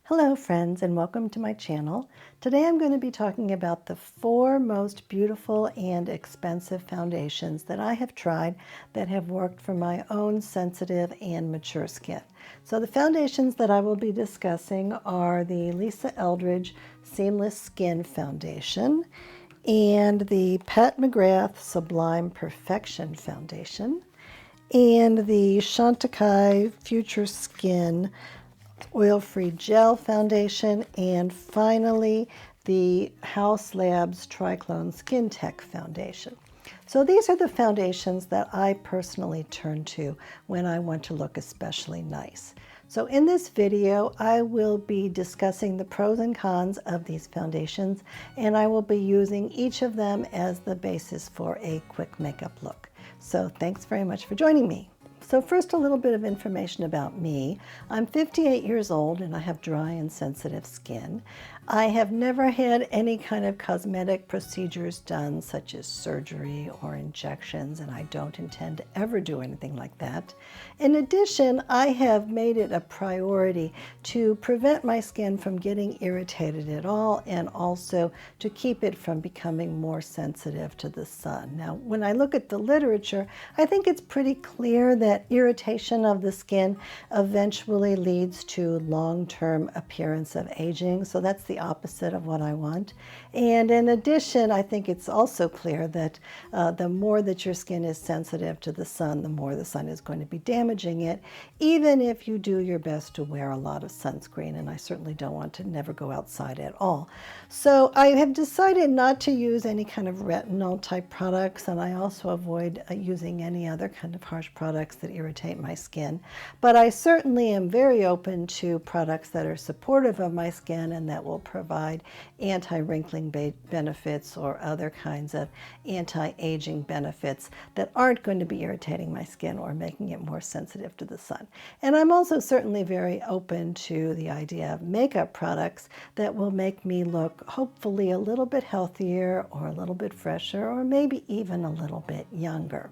Hello friends and welcome to my channel. Today I'm going to be talking about the 4 most beautiful and expensive foundations that I have tried that have worked for my own sensitive and mature skin. So the foundations that I will be discussing are the Lisa Eldridge Seamless Skin Foundation and the Pat McGrath Sublime Perfection Foundation and the Chantecaille Future Skin Oil-Free Gel Foundation, and finally the Haus Labs Triclone Skin Tech Foundation. So these are the foundations that I personally turn to when I want to look especially nice. So in this video, I will be discussing the pros and cons of these foundations, and I will be using each of them as the basis for a quick makeup look. So thanks very much for joining me. So first, a little bit of information about me. I'm 58 years old and I have dry and sensitive skin. I have never had any kind of cosmetic procedures done, such as surgery or injections, and I don't intend to ever do anything like that. In addition, I have made it a priority to prevent my skin from getting irritated at all, and also to keep it from becoming more sensitive to the sun. Now, when I look at the literature, I think it's pretty clear that irritation of the skin eventually leads to long-term appearance of aging. So that's the opposite of what I want. And in addition, I think it's also clear that the more that your skin is sensitive to the sun, the more the sun is going to be damaging it, even if you do your best to wear a lot of sunscreen. And I certainly don't want to never go outside at all. So I have decided not to use any kind of retinol type products, and I also avoid using any other kind of harsh products that irritate my skin. But I certainly am very open to products that are supportive of my skin and that will provide anti-wrinkling benefits or other kinds of anti-aging benefits that aren't going to be irritating my skin or making it more sensitive to the sun. And I'm also certainly very open to the idea of makeup products that will make me look hopefully a little bit healthier or a little bit fresher or maybe even a little bit younger.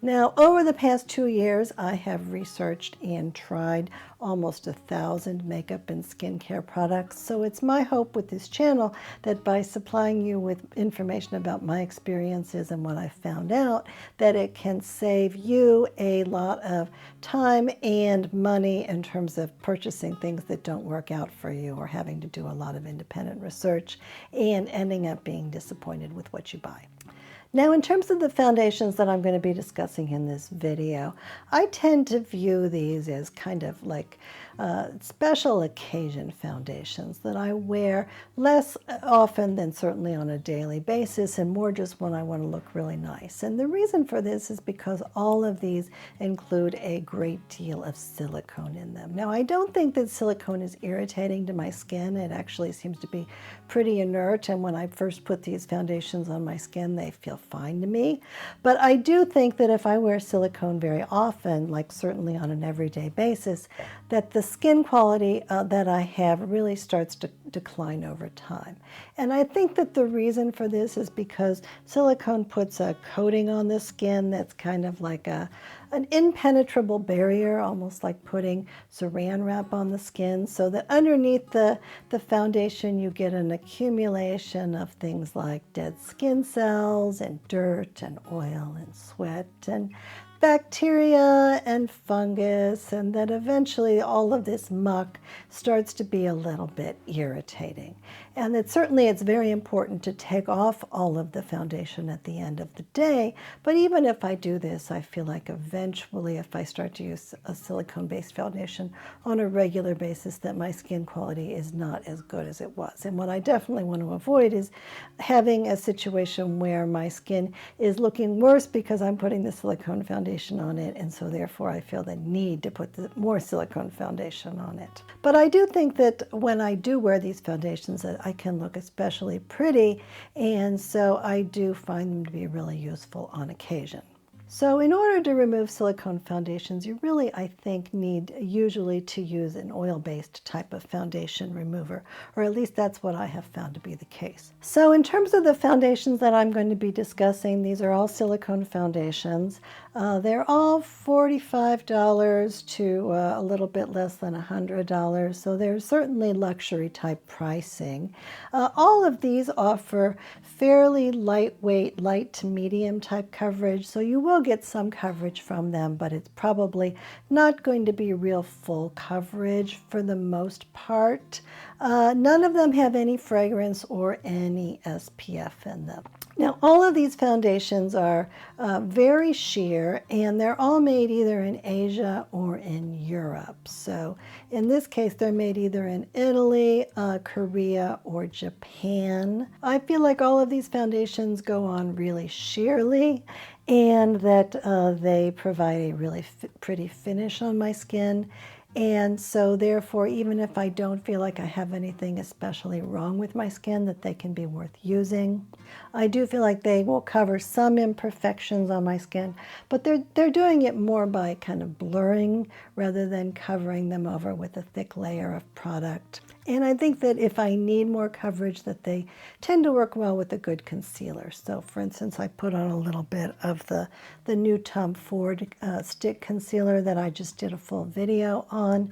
Now, over the past 2 years, I have researched and tried almost 1,000 makeup and skincare products. So it's my hope with this channel that by supplying you with information about my experiences and what I found out, that it can save you a lot of time and money in terms of purchasing things that don't work out for you or having to do a lot of independent research and ending up being disappointed with what you buy. Now, in terms of the foundations that I'm going to be discussing in this video, I tend to view these as kind of like special occasion foundations that I wear less often than certainly on a daily basis, and more just when I want to look really nice. And the reason for this is because all of these include a great deal of silicone in them. Now, I don't think that silicone is irritating to my skin. It actually seems to be pretty inert, and when I first put these foundations on my skin, they feel fine to me. But I do think that if I wear silicone very often, like certainly on an everyday basis, that the skin quality that I have really starts to decline over time. And I think that the reason for this is because silicone puts a coating on the skin that's kind of like an impenetrable barrier, almost like putting saran wrap on the skin, so that underneath the foundation you get an accumulation of things like dead skin cells and dirt and oil and sweat and bacteria and fungus, and that eventually all of this muck starts to be a little bit irritating. And that certainly it's very important to take off all of the foundation at the end of the day, but even if I do this, I feel like eventually if I start to use a silicone-based foundation on a regular basis, that my skin quality is not as good as it was. And what I definitely want to avoid is having a situation where my skin is looking worse because I'm putting the silicone foundation on it, and so therefore I feel the need to put more silicone foundation on it. But I do think that when I do wear these foundations, that I can look especially pretty, and so I do find them to be really useful on occasion. So in order to remove silicone foundations, you really, I think, need usually to use an oil-based type of foundation remover, or at least that's what I have found to be the case. So in terms of the foundations that I'm going to be discussing, these are all silicone foundations. They're all $45 to a little bit less than $100, so they're certainly luxury type pricing. All of these offer fairly lightweight, light to medium type coverage, so you will get some coverage from them, but it's probably not going to be real full coverage for the most part. None of them have any fragrance or any SPF in them. Now, all of these foundations are very sheer, and they're all made either in Asia or in Europe. So in this case, they're made either in Italy, Korea, or Japan. I feel like all of these foundations go on really sheerly, and that they provide a really pretty finish on my skin. And so therefore, even if I don't feel like I have anything especially wrong with my skin, that they can be worth using. I do feel like they will cover some imperfections on my skin, but they're doing it more by kind of blurring rather than covering them over with a thick layer of product. And I think that if I need more coverage, that they tend to work well with a good concealer. So for instance, I put on a little bit of the new Tom Ford stick concealer that I just did a full video on.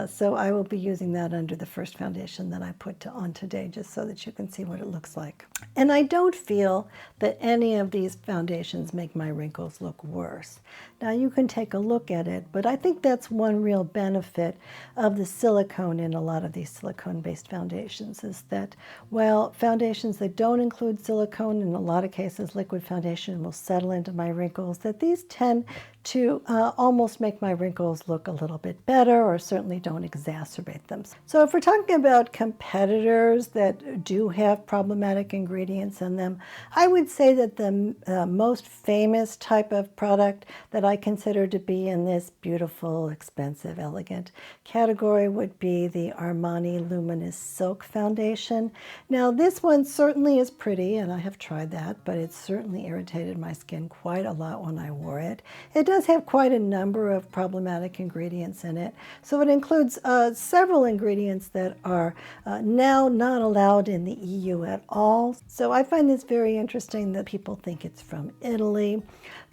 So I will be using that under the first foundation that I put on today, just so that you can see what it looks like. And I don't feel that any of these foundations make my wrinkles look worse. Now you can take a look at it, but I think that's one real benefit of the silicone in a lot of these silicone-based foundations, is that while foundations that don't include silicone, in a lot of cases liquid foundation will settle into my wrinkles, that these tend to almost make my wrinkles look a little bit better, or certainly don't exacerbate them. So if we're talking about competitors that do have problematic ingredients in them, I would say that the most famous type of product that I consider to be in this beautiful, expensive, elegant category would be the Armani Luminous Silk Foundation. Now this one certainly is pretty, and I have tried that, but it certainly irritated my skin quite a lot when I wore it. It does have quite a number of problematic ingredients in it. So it includes several ingredients that are now not allowed in the EU at all. So I find this very interesting that people think it's from Italy,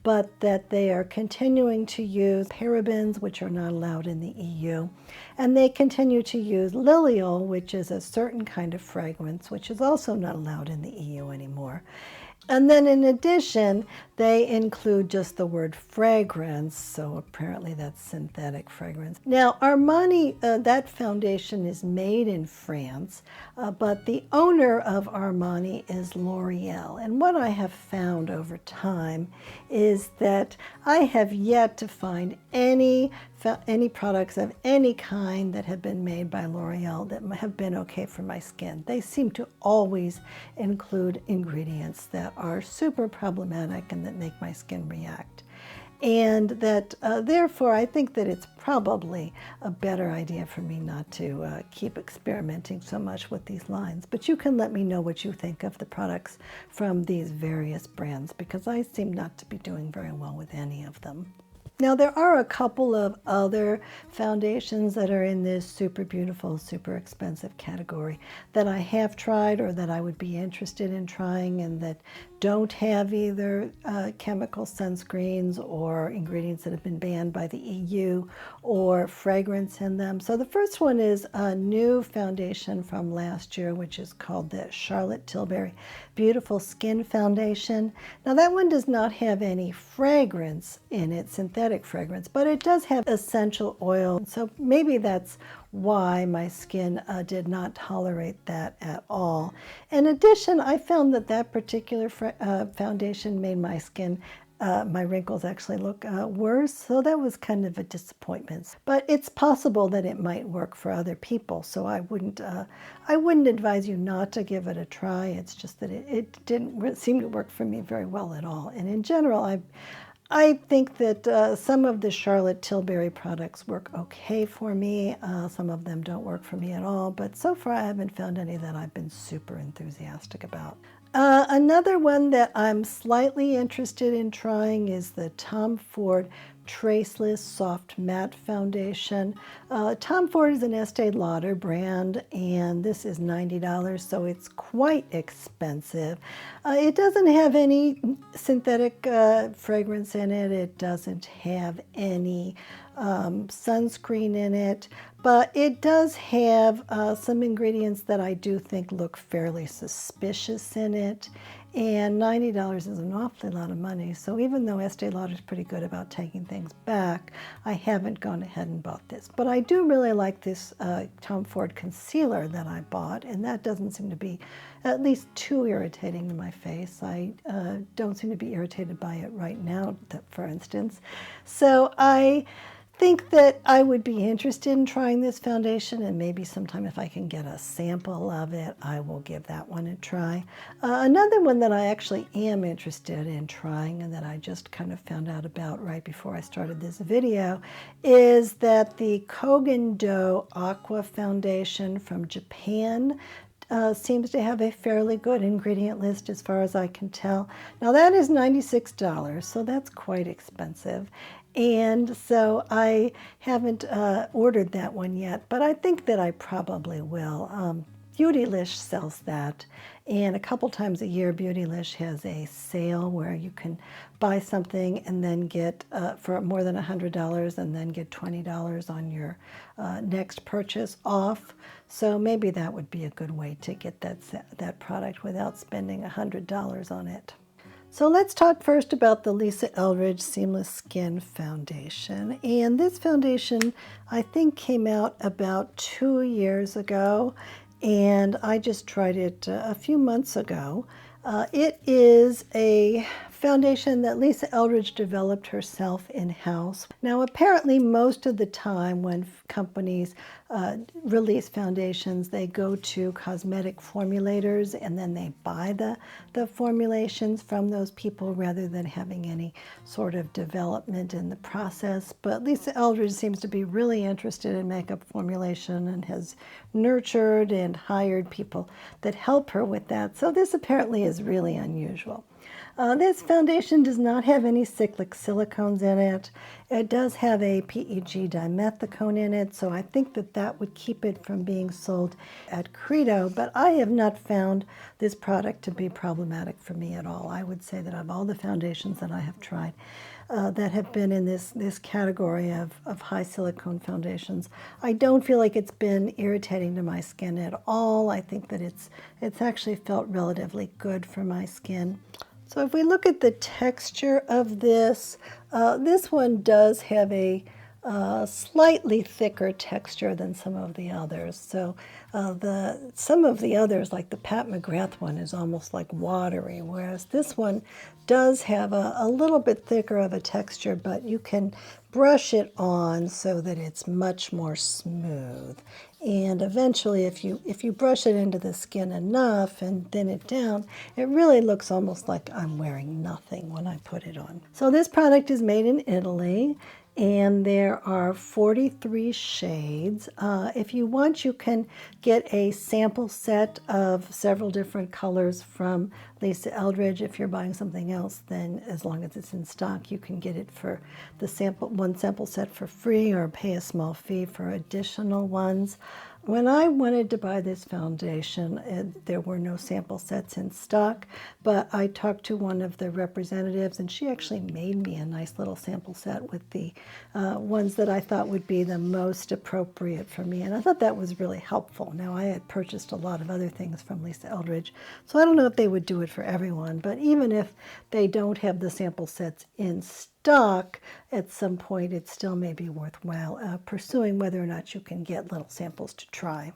but that they are continuing to use parabens, which are not allowed in the EU. And they continue to use liliol, which is a certain kind of fragrance, which is also not allowed in the EU anymore. And then in addition, they include just the word fragrance, so apparently that's synthetic fragrance. Now, Armani, that foundation is made in France, but the owner of Armani is L'Oreal. And what I have found over time is that I have yet to find any products of any kind that have been made by L'Oreal that have been okay for my skin. They seem to always include ingredients that are super problematic and that make my skin react. And that therefore I think that it's probably a better idea for me not to keep experimenting so much with these lines. But you can let me know what you think of the products from these various brands, because I seem not to be doing very well with any of them. Now there are a couple of other foundations that are in this super beautiful, super expensive category that I have tried or that I would be interested in trying, and that don't have either chemical sunscreens or ingredients that have been banned by the EU or fragrance in them. So the first one is a new foundation from last year, which is called the Charlotte Tilbury Beautiful Skin Foundation. Now that one does not have any fragrance in it, synthetic fragrance, but it does have essential oil. So maybe that's why my skin did not tolerate that at all. In addition, I found that that particular foundation made my skin, my wrinkles actually look worse, so that was kind of a disappointment. But it's possible that it might work for other people, so I wouldn't advise you not to give it a try. It's just that it didn't seem to work for me very well at all. And in general, I think that some of the Charlotte Tilbury products work okay for me. Some of them don't work for me at all, but so far I haven't found any that I've been super enthusiastic about. Another one that I'm slightly interested in trying is the Tom Ford Traceless Soft Matte Foundation. Tom Ford is an Estee Lauder brand, and this is $90, so it's quite expensive. It doesn't have any synthetic fragrance in it. It doesn't have any sunscreen in it, but it does have some ingredients that I do think look fairly suspicious in it. And $90 is an awfully lot of money. So even though Estee Lauder is pretty good about taking things back, I haven't gone ahead and bought this. But I do really like this Tom Ford concealer that I bought, and that doesn't seem to be at least too irritating to my face. I don't seem to be irritated by it right now, for instance. So I think that I would be interested in trying this foundation, and maybe sometime if I can get a sample of it, I will give that one a try. Another one that I actually am interested in trying, and that I just kind of found out about right before I started this video, is that the Kogan Do Aqua Foundation from Japan seems to have a fairly good ingredient list as far as I can tell. Now that is $96, so that's quite expensive. And so I haven't ordered that one yet, but I think that I probably will. Beautylish sells that, and a couple times a year Beautylish has a sale where you can buy something and then get for more than $100 and then get $20 on your next purchase off. So maybe that would be a good way to get that product without spending $100 on it. So let's talk first about the Lisa Eldridge Seamless Skin Foundation. And this foundation, I think, came out about 2 years ago, and I just tried it a few months ago. It is a foundation that Lisa Eldridge developed herself in-house. Now, apparently most of the time when companies release foundations, they go to cosmetic formulators and then they buy the formulations from those people rather than having any sort of development in the process. But Lisa Eldridge seems to be really interested in makeup formulation and has nurtured and hired people that help her with that. So this apparently is really unusual. This foundation does not have any cyclic silicones in it. It does have a PEG dimethicone in it, so I think that that would keep it from being sold at Credo, but I have not found this product to be problematic for me at all. I would say that of all the foundations that I have tried that have been in this category of high silicone foundations, I don't feel like it's been irritating to my skin at all. I think that it's actually felt relatively good for my skin. So if we look at the texture of this, this one does have a slightly thicker texture than some of the others. So some of the others, like the Pat McGrath one, is almost like watery, whereas this one does have a little bit thicker of a texture, but you can brush it on so that it's much more smooth. And eventually, if you brush it into the skin enough and thin it down, it really looks almost like I'm wearing nothing when I put it on. So this product is made in Italy, and there are 43 shades. If you want, you can get a sample set of several different colors from Lisa Eldridge. If you're buying something else, then as long as it's in stock, you can get it for the one sample set for free or pay a small fee for additional ones. When I wanted to buy this foundation, there were no sample sets in stock, but I talked to one of the representatives, and she actually made me a nice little sample set with the ones that I thought would be the most appropriate for me, and I thought that was really helpful. Now, I had purchased a lot of other things from Lisa Eldridge, so I don't know if they would do it for everyone, but even if they don't have the sample sets in stock, at some point it still may be worthwhile pursuing whether or not you can get little samples to try.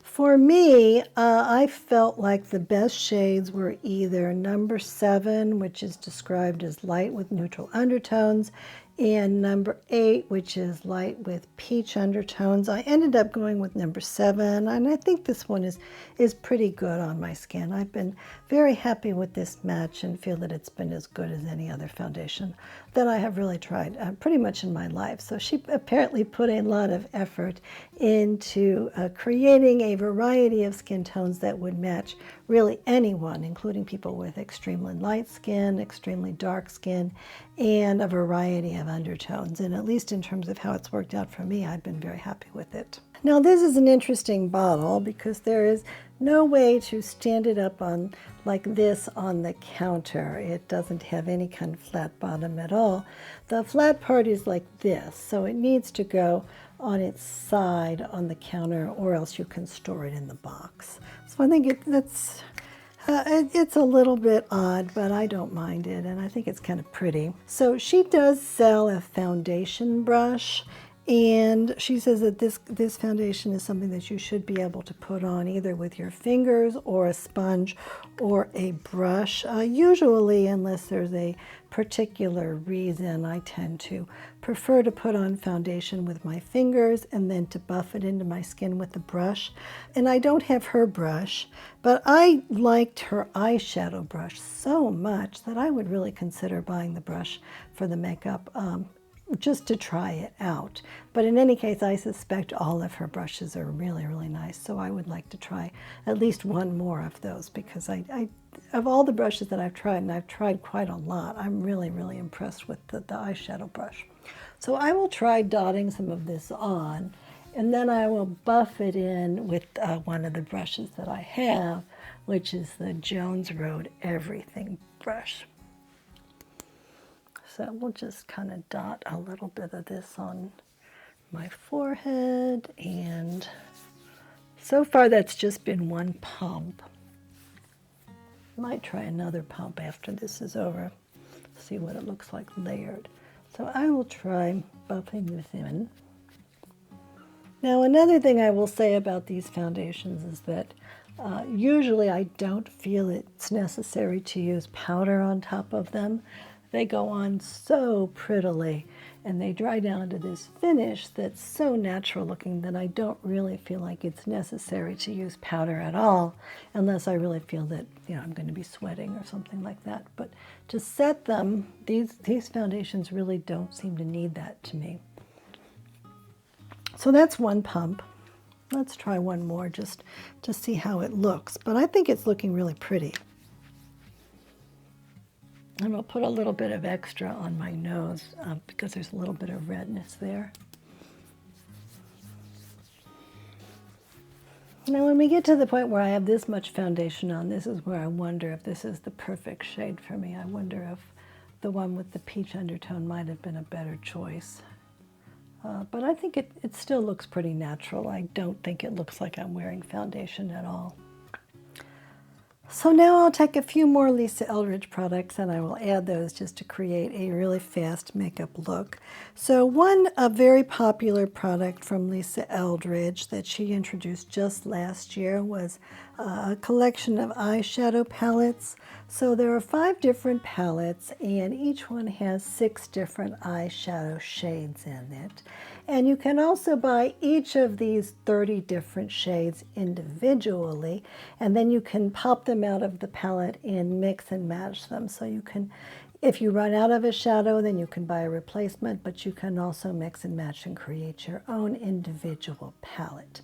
For me, I felt like the best shades were either number 7, which is described as light with neutral undertones, and number 8, which is light with peach undertones. I ended up going with number 7, and I think this one is pretty good on my skin. I've been very happy with this match and feel that it's been as good as any other foundation that I have really tried pretty much in my life. So she apparently put a lot of effort into creating a variety of skin tones that would match really anyone, including people with extremely light skin, extremely dark skin, and a variety of undertones. And at least in terms of how it's worked out for me, I've been very happy with it. Now this is an interesting bottle because there is no way to stand it up on like this on the counter. It doesn't have any kind of flat bottom at all. The flat part is like this, so it needs to go on its side on the counter, or else you can store it in the box. So I think it's a little bit odd, but I don't mind it, and I think it's kind of pretty. So she does sell a foundation brush, and she says that this foundation is something that you should be able to put on either with your fingers or a sponge or a brush. Usually, unless there's a particular reason, I tend to prefer to put on foundation with my fingers and then to buff it into my skin with the brush. And I don't have her brush, but I liked her eyeshadow brush so much that I would really consider buying the brush for the makeup just to try it out. But in any case, I suspect all of her brushes are really, really nice. So I would like to try at least one more of those, because I of all the brushes that I've tried, and I've tried quite a lot, I'm really, really impressed with the eyeshadow brush. So I will try dotting some of this on, and then I will buff it in with one of the brushes that I have, which is the Jones Road Everything brush. So we'll just kind of dot a little bit of this on my forehead, and so far that's just been one pump. Might try another pump after this is over, see what it looks like layered. So I will try buffing this in. Now another thing I will say about these foundations is that usually I don't feel it's necessary to use powder on top of them. They go on so prettily, and they dry down to this finish that's so natural looking that I don't really feel like it's necessary to use powder at all, unless I really feel that, you know, I'm going to be sweating or something like that. But to set them, these foundations really don't seem to need that to me. So that's one pump. Let's try one more just to see how it looks. But I think it's looking really pretty. And I'll put a little bit of extra on my nose because there's a little bit of redness there. Now when we get to the point where I have this much foundation on, this is where I wonder if this is the perfect shade for me. I wonder if the one with the peach undertone might have been a better choice. But I think it still looks pretty natural. I don't think it looks like I'm wearing foundation at all. So now I'll take a few more Lisa Eldridge products and I will add those just to create a really fast makeup look. So a very popular product from Lisa Eldridge that she introduced just last year was a collection of eyeshadow palettes. So there are 5 different palettes, and each one has 6 different eyeshadow shades in it. And you can also buy each of these 30 different shades individually, and then you can pop them out of the palette and mix and match them. So you can, if you run out of a shadow, then you can buy a replacement, but you can also mix and match and create your own individual palette.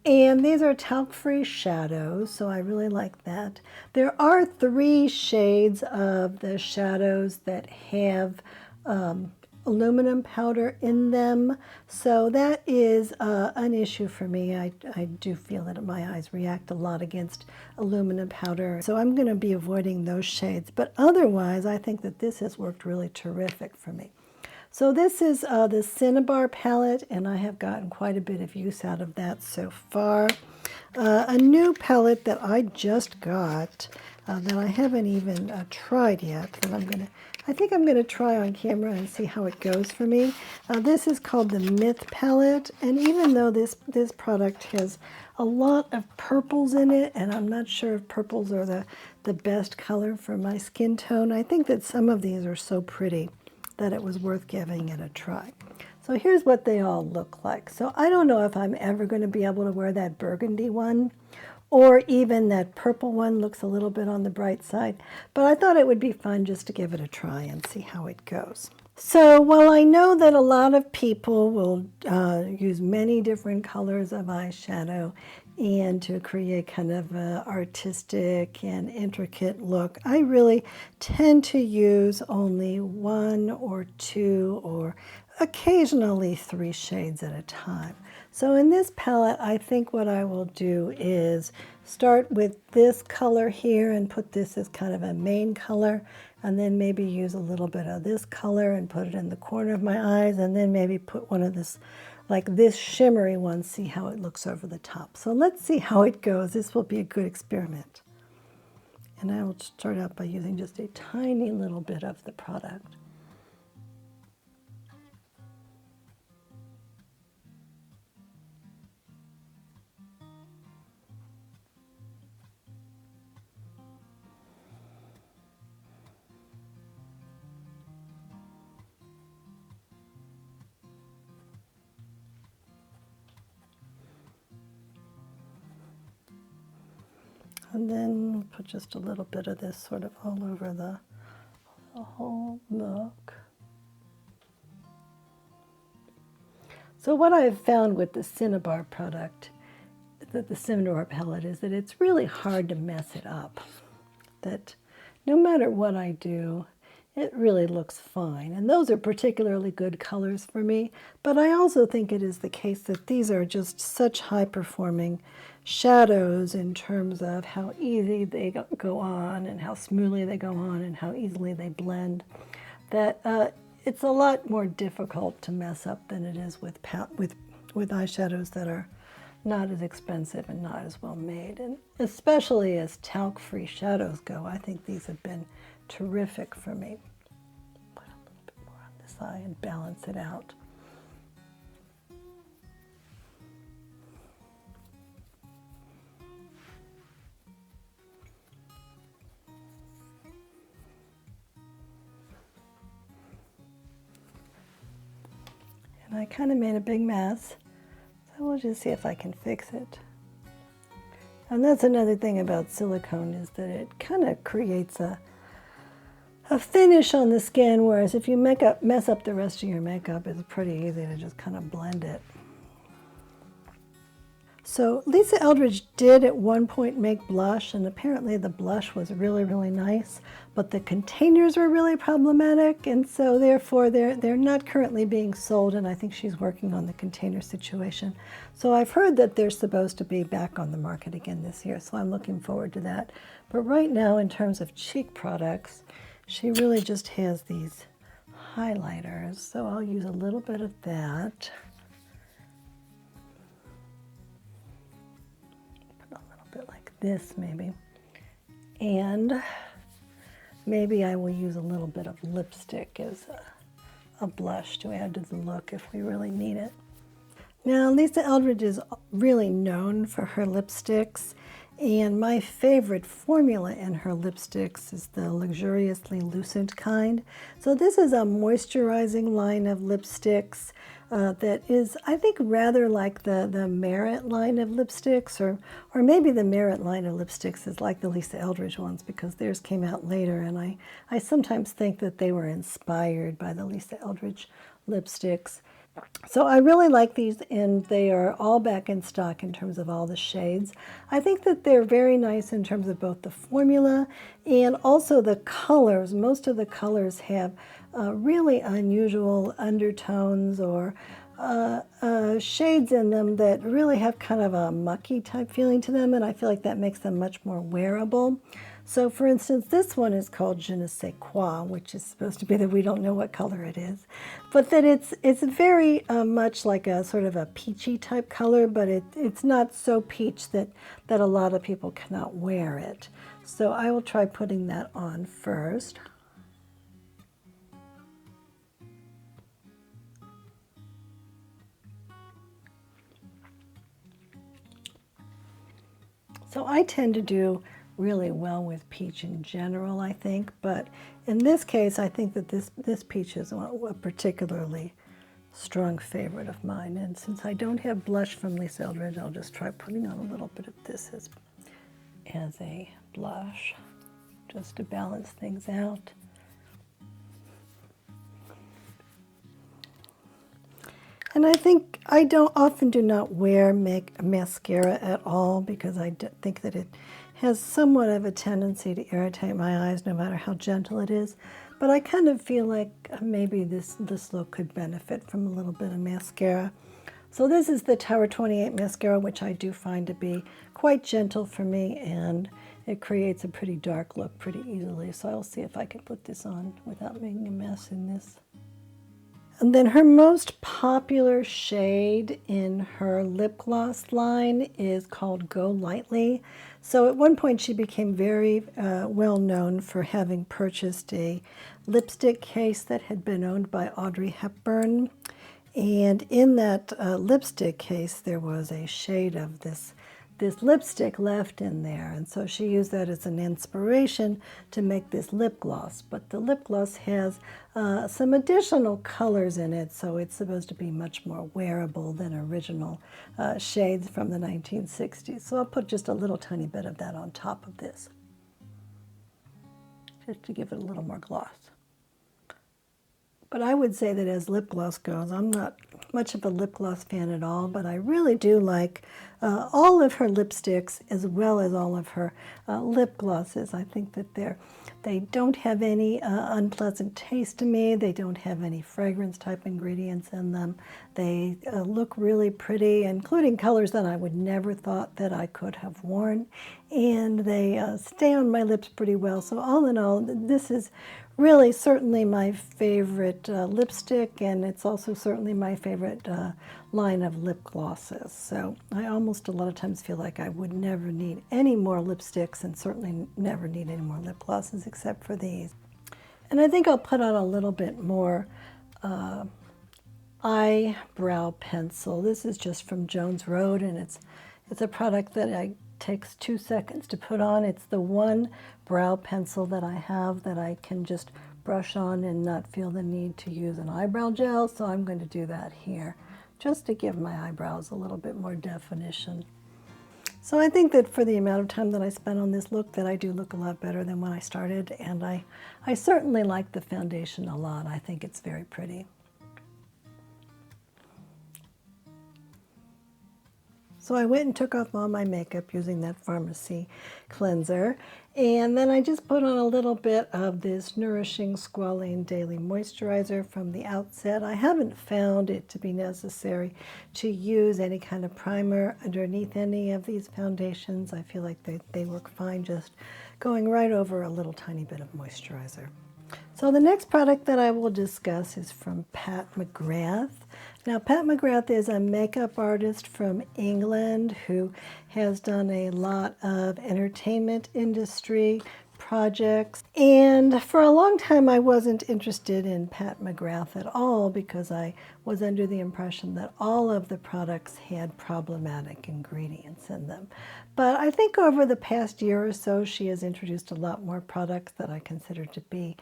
And these are talc-free shadows, so I really like that. There are 3 shades of the shadows that have aluminum powder in them, so that is an issue for me. I do feel that my eyes react a lot against aluminum powder, so I'm going to be avoiding those shades. But otherwise, I think that this has worked really terrific for me. So this is the Cinnabar palette, and I have gotten quite a bit of use out of that so far. A new palette that I just got that I haven't even tried yet, that I think I'm going to try on camera and see how it goes for me. This is called the Myth palette, and even though this product has a lot of purples in it, and I'm not sure if purples are the best color for my skin tone, I think that some of these are so pretty that it was worth giving it a try. So here's what they all look like. So I don't know if I'm ever going to be able to wear that burgundy one, or even that purple one looks a little bit on the bright side, but I thought it would be fun just to give it a try and see how it goes. So while I know that a lot of people will use many different colors of eyeshadow and to create kind of an artistic and intricate look, I really tend to use only one or two or occasionally 3 shades at a time. So in this palette, I think what I will do is start with this color here and put this as kind of a main color, and then maybe use a little bit of this color and put it in the corner of my eyes, and then maybe put one of this, like this shimmery one, see how it looks over the top. So let's see how it goes. This will be a good experiment. And I will start out by using just a tiny little bit of the product. And then put just a little bit of this sort of all over the whole look. So what I've found with the Cinnabar product, the Cinnabar palette, is that it's really hard to mess it up. That no matter what I do, it really looks fine. And those are particularly good colors for me. But I also think it is the case that these are just such high-performing shadows in terms of how easy they go on and how smoothly they go on and how easily they blend, that it's a lot more difficult to mess up than it is with eyeshadows that are not as expensive and not as well made. And especially as talc-free shadows go, I think these have been terrific for me. Put a little bit more on this eye and balance it out. And I kind of made a big mess, so we'll just see if I can fix it. And that's another thing about silicone, is that it kind of creates a finish on the skin, whereas if you mess up the rest of your makeup, it's pretty easy to just kind of blend it. So Lisa Eldridge did at one point make blush, and apparently the blush was really, really nice, but the containers were really problematic, and so therefore they're not currently being sold, and I think she's working on the container situation. So I've heard that they're supposed to be back on the market again this year, so I'm looking forward to that. But right now, in terms of cheek products, she really just has these highlighters, so I'll use a little bit of that. Bit like this maybe, and maybe I will use a little bit of lipstick as a blush to add to the look if we really need it. Now Lisa Eldridge is really known for her lipsticks, and my favorite formula in her lipsticks is the Luxuriously Lucent kind. So this is a moisturizing line of lipsticks that is, I think, rather like the Merit line of lipsticks, or maybe the Merit line of lipsticks is like the Lisa Eldridge ones, because theirs came out later, and I sometimes think that they were inspired by the Lisa Eldridge lipsticks. So I really like these, and they are all back in stock in terms of all the shades. I think that they're very nice in terms of both the formula and also the colors. Most of the colors have really unusual undertones or shades in them that really have kind of a mucky type feeling to them, and I feel like that makes them much more wearable. So for instance, this one is called Je ne sais quoi, which is supposed to be that we don't know what color it is, but that it's very much like a sort of a peachy type color, but it's not so peach that a lot of people cannot wear it. So I will try putting that on first. So I tend to do really well with peach in general, I think. But in this case, I think that this peach is a particularly strong favorite of mine. And since I don't have blush from Lisa Eldridge, I'll just try putting on a little bit of this as a blush, just to balance things out. And I think I often do not wear mascara at all because I think that it has somewhat of a tendency to irritate my eyes no matter how gentle it is. But I kind of feel like maybe this look could benefit from a little bit of mascara. So this is the Tower 28 mascara, which I do find to be quite gentle for me, and it creates a pretty dark look pretty easily. So I'll see if I can put this on without making a mess in this. And then her most popular shade in her lip gloss line is called Go Lightly. So at one point she became very well known for having purchased a lipstick case that had been owned by Audrey Hepburn. And in that lipstick case there was a shade of this lipstick left in there, and so she used that as an inspiration to make this lip gloss. But the lip gloss has some additional colors in it, so it's supposed to be much more wearable than original shades from the 1960s. So I'll put just a little tiny bit of that on top of this, just to give it a little more gloss. But I would say that as lip gloss goes, I'm not much of a lip gloss fan at all, but I really do like all of her lipsticks as well as all of her lip glosses. I think that they don't have any unpleasant taste to me. They don't have any fragrance type ingredients in them. They look really pretty, including colors that I would never thought that I could have worn. And they stay on my lips pretty well. So all in all, this is really certainly my favorite lipstick, and it's also certainly my favorite line of lip glosses. So I almost a lot of times feel like I would never need any more lipsticks, and certainly never need any more lip glosses except for these. And I think I'll put on a little bit more eyebrow pencil. This is just from Jones Road, and it's a product that takes 2 seconds to put on. It's the one brow pencil that I have that I can just brush on and not feel the need to use an eyebrow gel, so I'm going to do that here just to give my eyebrows a little bit more definition. So I think that for the amount of time that I spent on this look, that I do look a lot better than when I started, and I certainly like the foundation a lot. I think it's very pretty. So I went and took off all my makeup using that pharmacy cleanser, and then I just put on a little bit of this Nourishing Squalane Daily Moisturizer from the outset. I haven't found it to be necessary to use any kind of primer underneath any of these foundations. I feel like they work fine just going right over a little tiny bit of moisturizer. So the next product that I will discuss is from Pat McGrath. Now, Pat McGrath is a makeup artist from England who has done a lot of entertainment industry projects. And for a long time, I wasn't interested in Pat McGrath at all because I was under the impression that all of the products had problematic ingredients in them. But I think over the past year or so, she has introduced a lot more products that I consider to be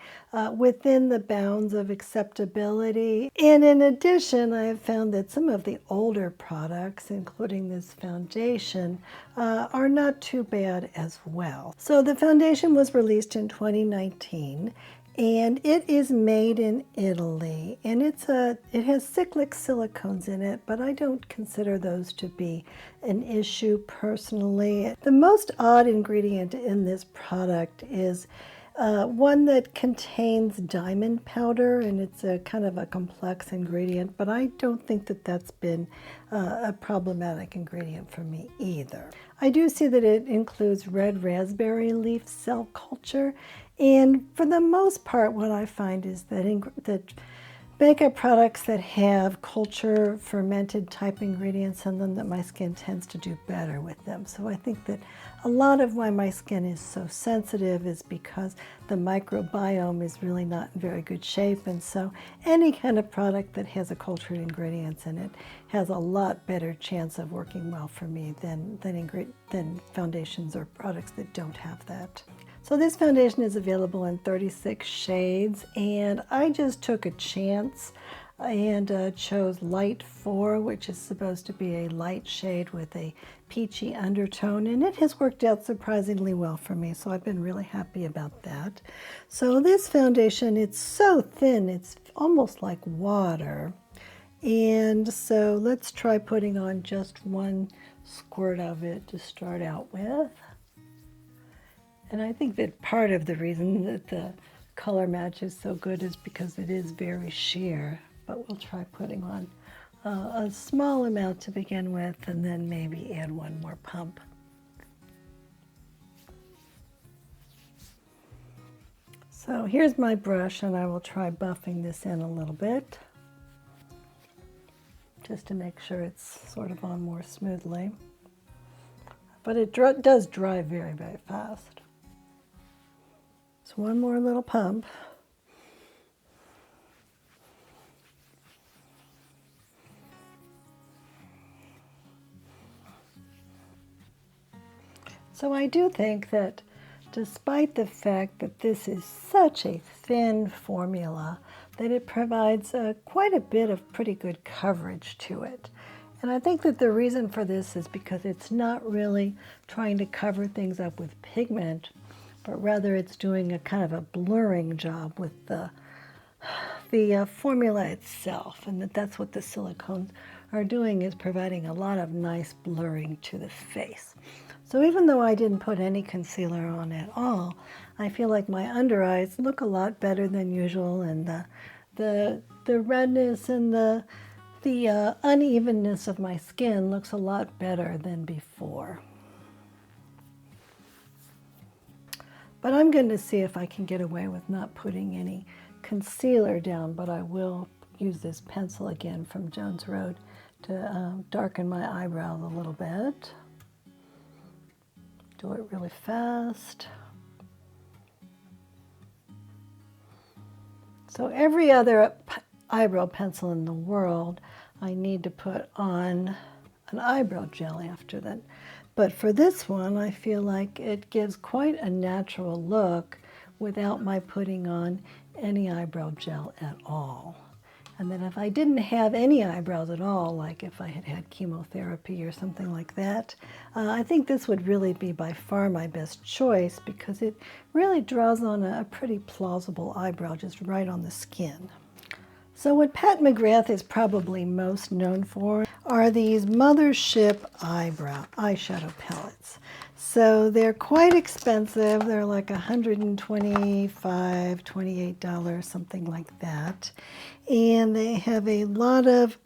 within the bounds of acceptability. And in addition, I have found that some of the older products, including this foundation, are not too bad as well. So the foundation was released in 2019. And it is made in Italy, and it has cyclic silicones in it, but I don't consider those to be an issue personally. The most odd ingredient in this product is one that contains diamond powder, and it's a kind of a complex ingredient, but I don't think that that's been a problematic ingredient for me either. I do see that it includes red raspberry leaf cell culture, and for the most part what I find is that makeup products that have culture fermented type ingredients in them that my skin tends to do better with them. So I think that a lot of why my skin is so sensitive is because the microbiome is really not in very good shape, and so any kind of product that has a cultured ingredients in it has a lot better chance of working well for me than foundations or products that don't have that. So this foundation is available in 36 shades, and I just took a chance and chose Light 4, which is supposed to be a light shade with a peachy undertone, and it has worked out surprisingly well for me, so I've been really happy about that. So this foundation, it's so thin, it's almost like water, and so let's try putting on just one squirt of it to start out with. And I think that part of the reason that the color match is so good is because it is very sheer. But we'll try putting on a small amount to begin with, and then maybe add one more pump. So here's my brush, and I will try buffing this in a little bit, just to make sure it's sort of on more smoothly. But it does dry very, very fast. So one more little pump. So I do think that despite the fact that this is such a thin formula, that it provides quite a bit of pretty good coverage to it. And I think that the reason for this is because it's not really trying to cover things up with pigment, but rather it's doing a kind of a blurring job with the formula itself, and that's what the silicones are doing, is providing a lot of nice blurring to the face. So even though I didn't put any concealer on at all, I feel like my under eyes look a lot better than usual, and the redness and the unevenness of my skin looks a lot better than before. But I'm going to see if I can get away with not putting any concealer down, but I will use this pencil again from Jones Road to darken my eyebrows a little bit. Do it really fast. So every other eyebrow pencil in the world, I need to put on an eyebrow gel after that. But for this one, I feel like it gives quite a natural look without my putting on any eyebrow gel at all. And then if I didn't have any eyebrows at all, like if I had had chemotherapy or something like that, I think this would really be by far my best choice, because it really draws on a pretty plausible eyebrow just right on the skin. So what Pat McGrath is probably most known for are these Mothership eyeshadow palettes. So they're quite expensive. They're like $125, $28, something like that. And they have a lot of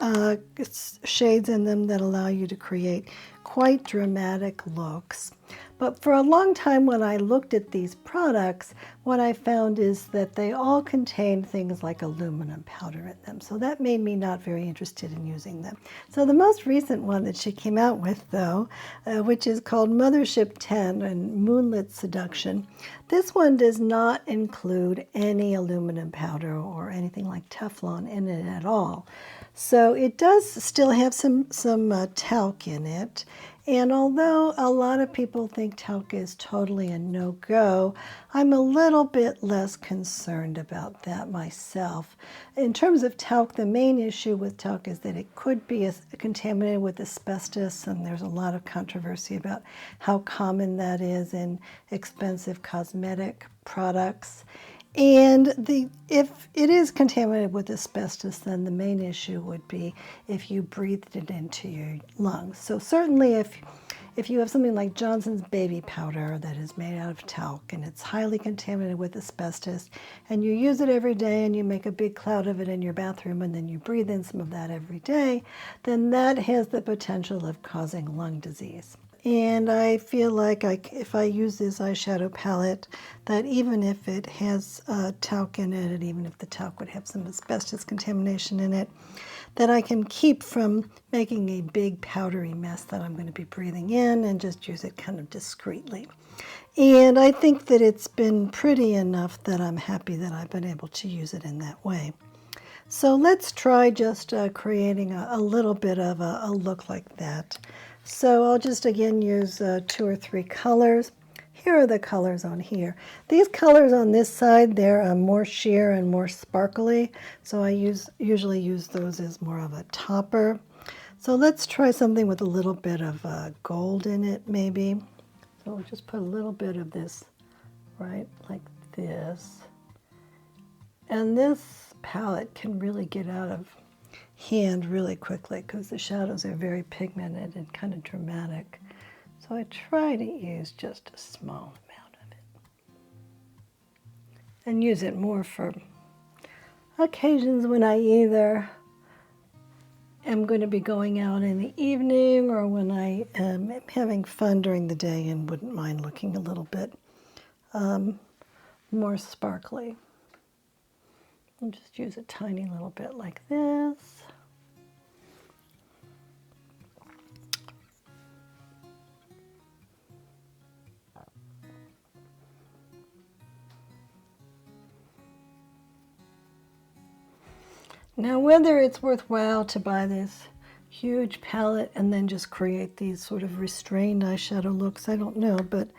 shades in them that allow you to create quite dramatic looks. But for a long time when I looked at these products, what I found is that they all contained things like aluminum powder in them. So that made me not very interested in using them. So the most recent one that she came out with, though, which is called Mothership 10 and Moonlit Seduction, this one does not include any aluminum powder or anything like Teflon in it at all. So it does still have some talc in it. And although a lot of people think talc is totally a no-go, I'm a little bit less concerned about that myself. In terms of talc, the main issue with talc is that it could be contaminated with asbestos, and there's a lot of controversy about how common that is in expensive cosmetic products. And if it is contaminated with asbestos, then the main issue would be if you breathed it into your lungs. So certainly if you have something like Johnson's baby powder that is made out of talc and it's highly contaminated with asbestos, and you use it every day and you make a big cloud of it in your bathroom and then you breathe in some of that every day, then that has the potential of causing lung disease. And I feel like if I use this eyeshadow palette, that even if it has talc in it, and even if the talc would have some asbestos contamination in it, that I can keep from making a big powdery mess that I'm going to be breathing in, and just use it kind of discreetly. And I think that it's been pretty enough that I'm happy that I've been able to use it in that way. So let's try just creating a little bit of a look like that. So I'll just again use 2 or 3 colors. Here are the colors on here. These colors on this side, they're more sheer and more sparkly, so I usually use those as more of a topper. So let's try something with a little bit of gold in it, maybe. So we'll just put a little bit of this right like this. And this palette can really get out of hand really quickly because the shadows are very pigmented and kind of dramatic. So I try to use just a small amount of it and use it more for occasions when I either am going to be going out in the evening or when I am having fun during the day and wouldn't mind looking a little bit more sparkly. I'll just use a tiny little bit like this. Now, whether it's worthwhile to buy this huge palette and then just create these sort of restrained eyeshadow looks, I don't know, but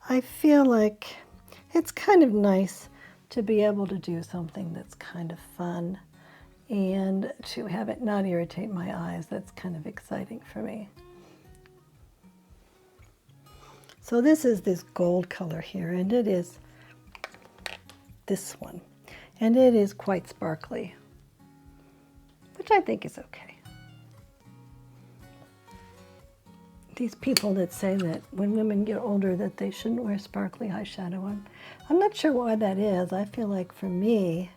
I feel like it's kind of nice to be able to do something that's kind of fun and to have it not irritate my eyes. That's kind of exciting for me. So this is this gold color here, and it is this one, and it is quite sparkly, which I think is okay. These people that say that when women get older that they shouldn't wear sparkly eyeshadow, I'm not sure why that is. I feel like for me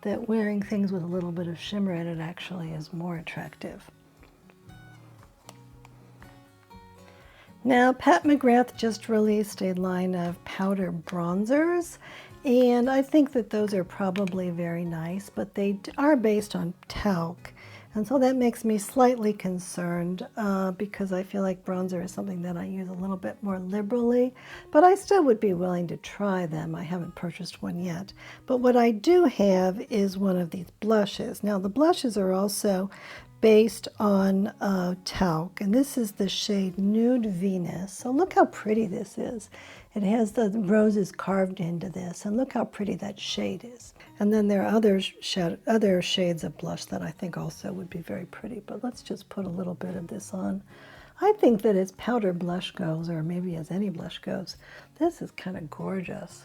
that wearing things with a little bit of shimmer in it actually is more attractive. Now, Pat McGrath just released a line of powder bronzers, and I think that those are probably very nice, but they are based on talc. And so that makes me slightly concerned because I feel like bronzer is something that I use a little bit more liberally, but I still would be willing to try them. I haven't purchased one yet. But what I do have is one of these blushes. Now, the blushes are also based on talc, and this is the shade Nude Venus. So look how pretty this is. It has the roses carved into this, and look how pretty that shade is. And then there are other shades of blush that I think also would be very pretty, but let's just put a little bit of this on. I think that as powder blush goes, or maybe as any blush goes, this is kind of gorgeous.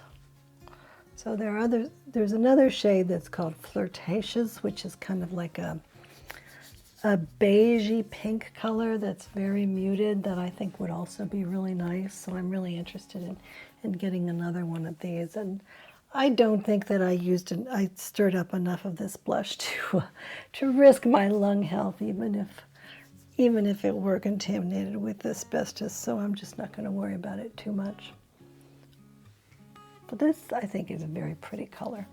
So there's another shade that's called Flirtatious, which is kind of like a beigey pink color that's very muted that I think would also be really nice. So I'm really interested in getting another one of these. And I don't think that I stirred up enough of this blush to risk my lung health, even if it were contaminated with asbestos. So I'm just not going to worry about it too much. But this, I think, is a very pretty color.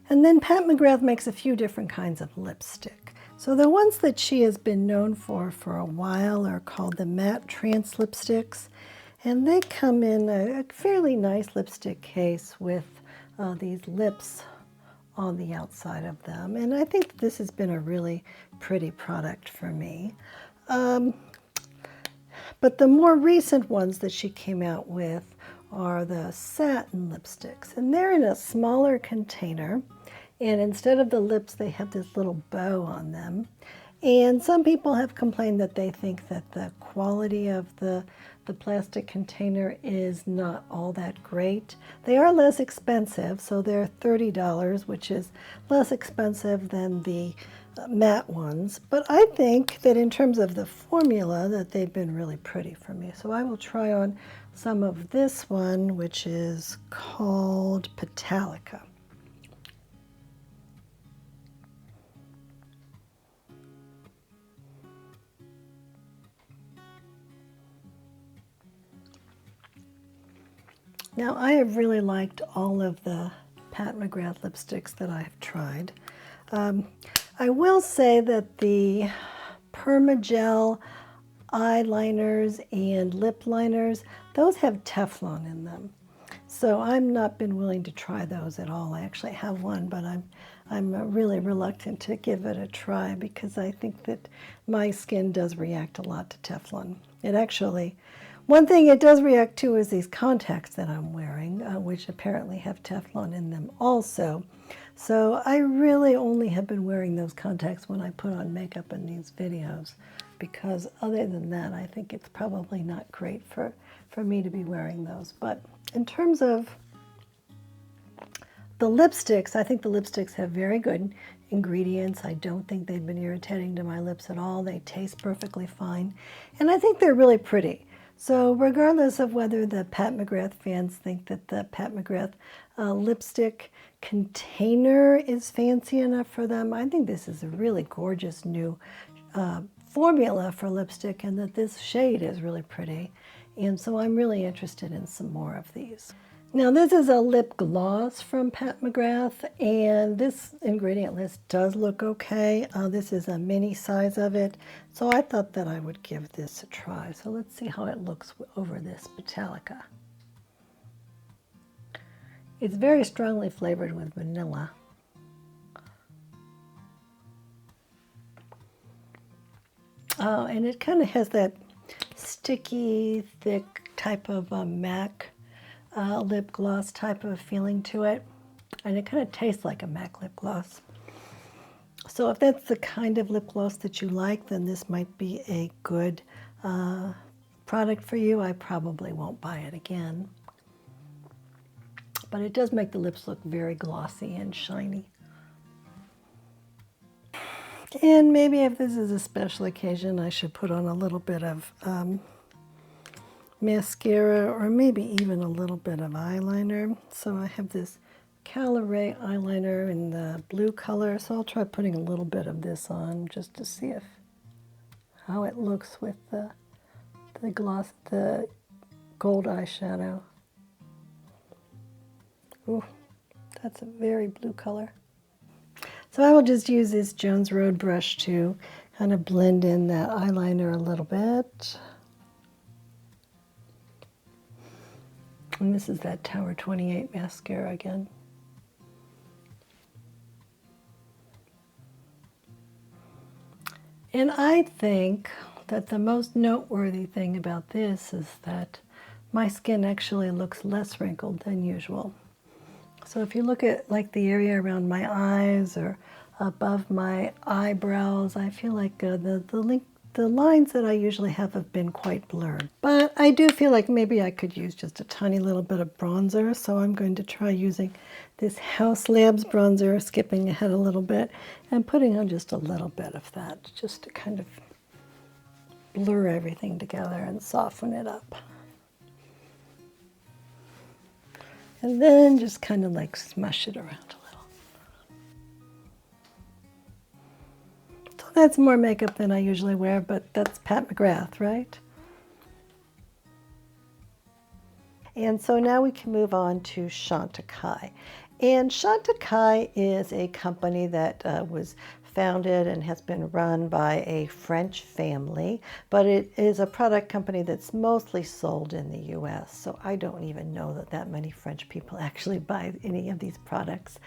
And then Pat McGrath makes a few different kinds of lipstick. So the ones that she has been known for a while are called the matte trance lipsticks. And they come in a fairly nice lipstick case with these lips on the outside of them. And I think this has been a really pretty product for me. But the more recent ones that she came out with are the satin lipsticks. And they're in a smaller container. And instead of the lips, they have this little bow on them. And some people have complained that they think that the quality of the plastic container is not all that great. They are less expensive, so they're $30, which is less expensive than the matte ones. But I think that in terms of the formula, that they've been really pretty for me. So I will try on some of this one, which is called Petalica. Now, I have really liked all of the Pat McGrath lipsticks that I have tried. I will say that the Permagel eyeliners and lip liners, those have Teflon in them. So I've not been willing to try those at all. I actually have one, but I'm really reluctant to give it a try because I think that my skin does react a lot to Teflon. It actually, one thing it does react to is these contacts that I'm wearing, which apparently have Teflon in them also. So I really only have been wearing those contacts when I put on makeup in these videos, because other than that, I think it's probably not great for me to be wearing those. But in terms of the lipsticks, I think the lipsticks have very good ingredients. I don't think they've been irritating to my lips at all. They taste perfectly fine, and I think they're really pretty. So regardless of whether the Pat McGrath fans think that the Pat McGrath lipstick container is fancy enough for them, I think this is a really gorgeous new formula for lipstick, and that this shade is really pretty. And so I'm really interested in some more of these. Now, this is a lip gloss from Pat McGrath, and this ingredient list does look okay. This is a mini size of it, so I thought that I would give this a try. So let's see how it looks over this Metallica. It's very strongly flavored with vanilla. And it kind of has that sticky, thick type of MAC lip gloss type of feeling to it, and it kind of tastes like a MAC lip gloss. So if that's the kind of lip gloss that you like, then this might be a good product for you. I probably won't buy it again, but it does make the lips look very glossy and shiny. And maybe if this is a special occasion, I should put on a little bit of mascara, or maybe even a little bit of eyeliner. So I have this Caloray eyeliner in the blue color, so I'll try putting a little bit of this on just to see how it looks with the gloss, the gold eyeshadow. Ooh, that's a very blue color. So I will just use this Jones Road brush to kind of blend in that eyeliner a little bit. And this is that Tower 28 mascara again. And I think that the most noteworthy thing about this is that my skin actually looks less wrinkled than usual. So if you look at like the area around my eyes or above my eyebrows, I feel like the lines that I usually have been quite blurred. But I do feel like maybe I could use just a tiny little bit of bronzer, so I'm going to try using this Haus Labs bronzer, skipping ahead a little bit, and putting on just a little bit of that, just to kind of blur everything together and soften it up. And then just kind of like smush it around a little. So that's more makeup than I usually wear, but that's Pat McGrath, right? And so now we can move on to Chantecaille. And Chantecaille is a company that was founded and has been run by a French family, but it is a product company that's mostly sold in the US. So I don't even know that many French people actually buy any of these products.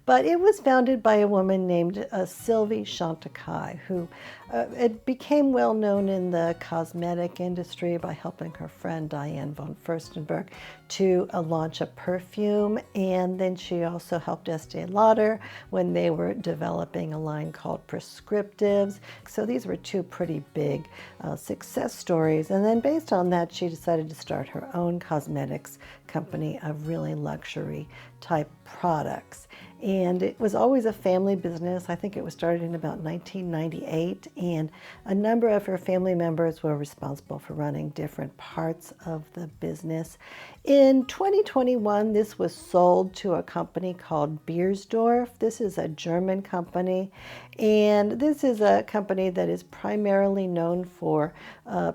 But it was founded by a woman named Sylvie Chantecaille, who it became well known in the cosmetic industry by helping her friend Diane von Furstenberg to launch a perfume. And then she also helped Estee Lauder when they were developing a line called Prescriptives. So these were two pretty big success stories. And then based on that, she decided to start her own cosmetics company of really luxury type products. And it was always a family business. I think it was started in about 1998, and a number of her family members were responsible for running different parts of the business. In 2021, this was sold to a company called Beiersdorf. This is a German company, And this is a company that is primarily known for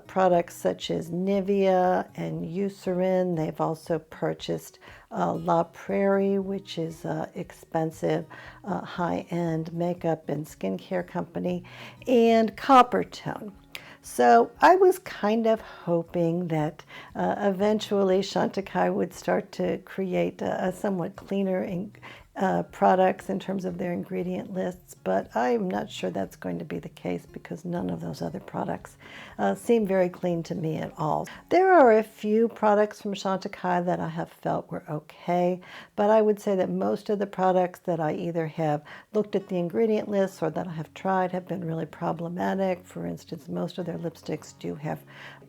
products such as Nivea and Eucerin. They've also purchased La Prairie, which is expensive high-end makeup and skincare company, and Coppertone. So I was kind of hoping that eventually Chantecaille would start to create a somewhat cleaner products in terms of their ingredient lists, but I'm not sure that's going to be the case because none of those other products seem very clean to me at all. There are a few products from Chantecaille that I have felt were okay, but I would say that most of the products that I either have looked at the ingredient lists or that I have tried have been really problematic. For instance, most of their lipsticks do have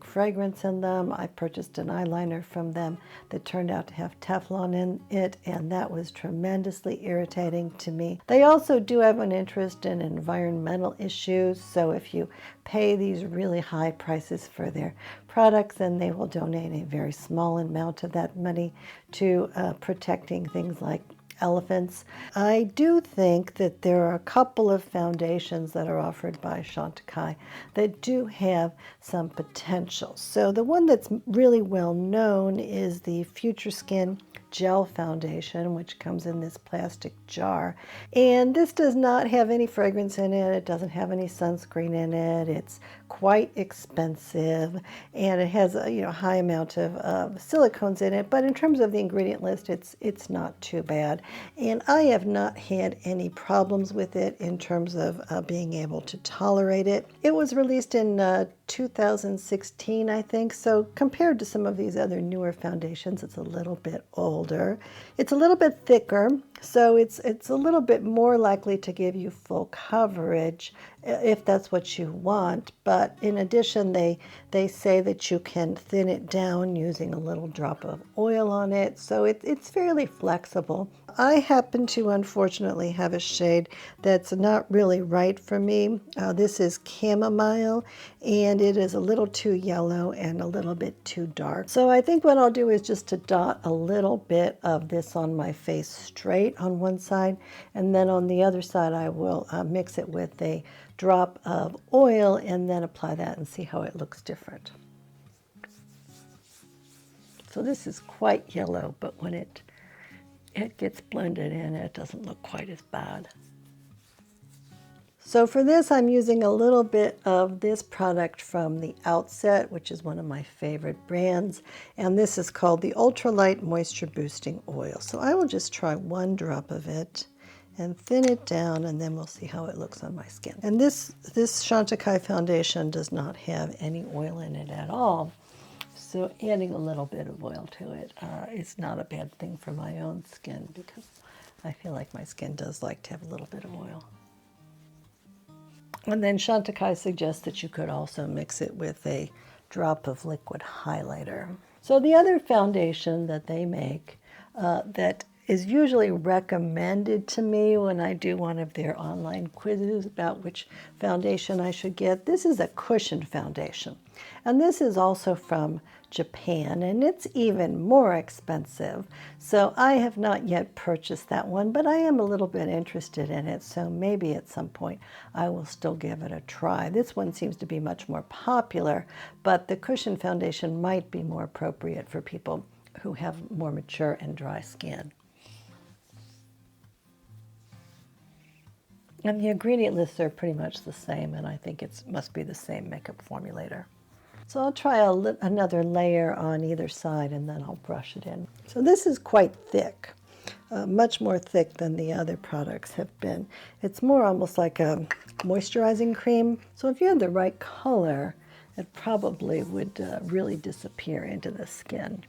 fragrance in them. I purchased an eyeliner from them that turned out to have Teflon in it, and that was tremendously irritating to me. They also do have an interest in environmental issues, so if you pay these really high prices for their products, then they will donate a very small amount of that money to protecting things like elephants. I do think that there are a couple of foundations that are offered by Chantecaille that do have some potential. So the one that's really well known is the Future Skin Gel Foundation, which comes in this plastic jar. And this does not have any fragrance in it. It doesn't have any sunscreen in it. It's quite expensive, and it has a high amount of silicones in it. But in terms of the ingredient list, it's not too bad. And I have not had any problems with it in terms of being able to tolerate it. It was released in 2016, I think, so compared to some of these other newer foundations, it's a little bit older. It's a little bit thicker, so it's a little bit more likely to give you full coverage if that's what you want. But in addition, they say that you can thin it down using a little drop of oil on it, so it's fairly flexible. I happen to unfortunately have a shade that's not really right for me. This is Chamomile, and it is a little too yellow and a little bit too dark. So I think what I'll do is just to dot a little bit of this on my face straight on one side, and then on the other side I will mix it with a drop of oil and then apply that and see how it looks different. So this is quite yellow, but when it gets blended in, it doesn't look quite as bad. So for this, I'm using a little bit of this product from the Outset, which is one of my favorite brands, and this is called the Ultralight Moisture Boosting Oil. So I will just try one drop of it and thin it down, and then we'll see how it looks on my skin. And this Chantecaille foundation does not have any oil in it at all, so adding a little bit of oil to it is not a bad thing for my own skin, because I feel like my skin does like to have a little bit of oil. And then Chantecaille suggests that you could also mix it with a drop of liquid highlighter. So the other foundation that they make that is usually recommended to me when I do one of their online quizzes about which foundation I should get, this is a cushion foundation. And this is also from Japan, and it's even more expensive. So I have not yet purchased that one, but I am a little bit interested in it, so maybe at some point I will still give it a try. This one seems to be much more popular, but the cushion foundation might be more appropriate for people who have more mature and dry skin. And the ingredient lists are pretty much the same, and I think it must be the same makeup formulator. So I'll try another layer on either side, and then I'll brush it in. So this is quite thick, much more thick than the other products have been. It's more almost like a moisturizing cream. So if you had the right color, it probably would really disappear into the skin.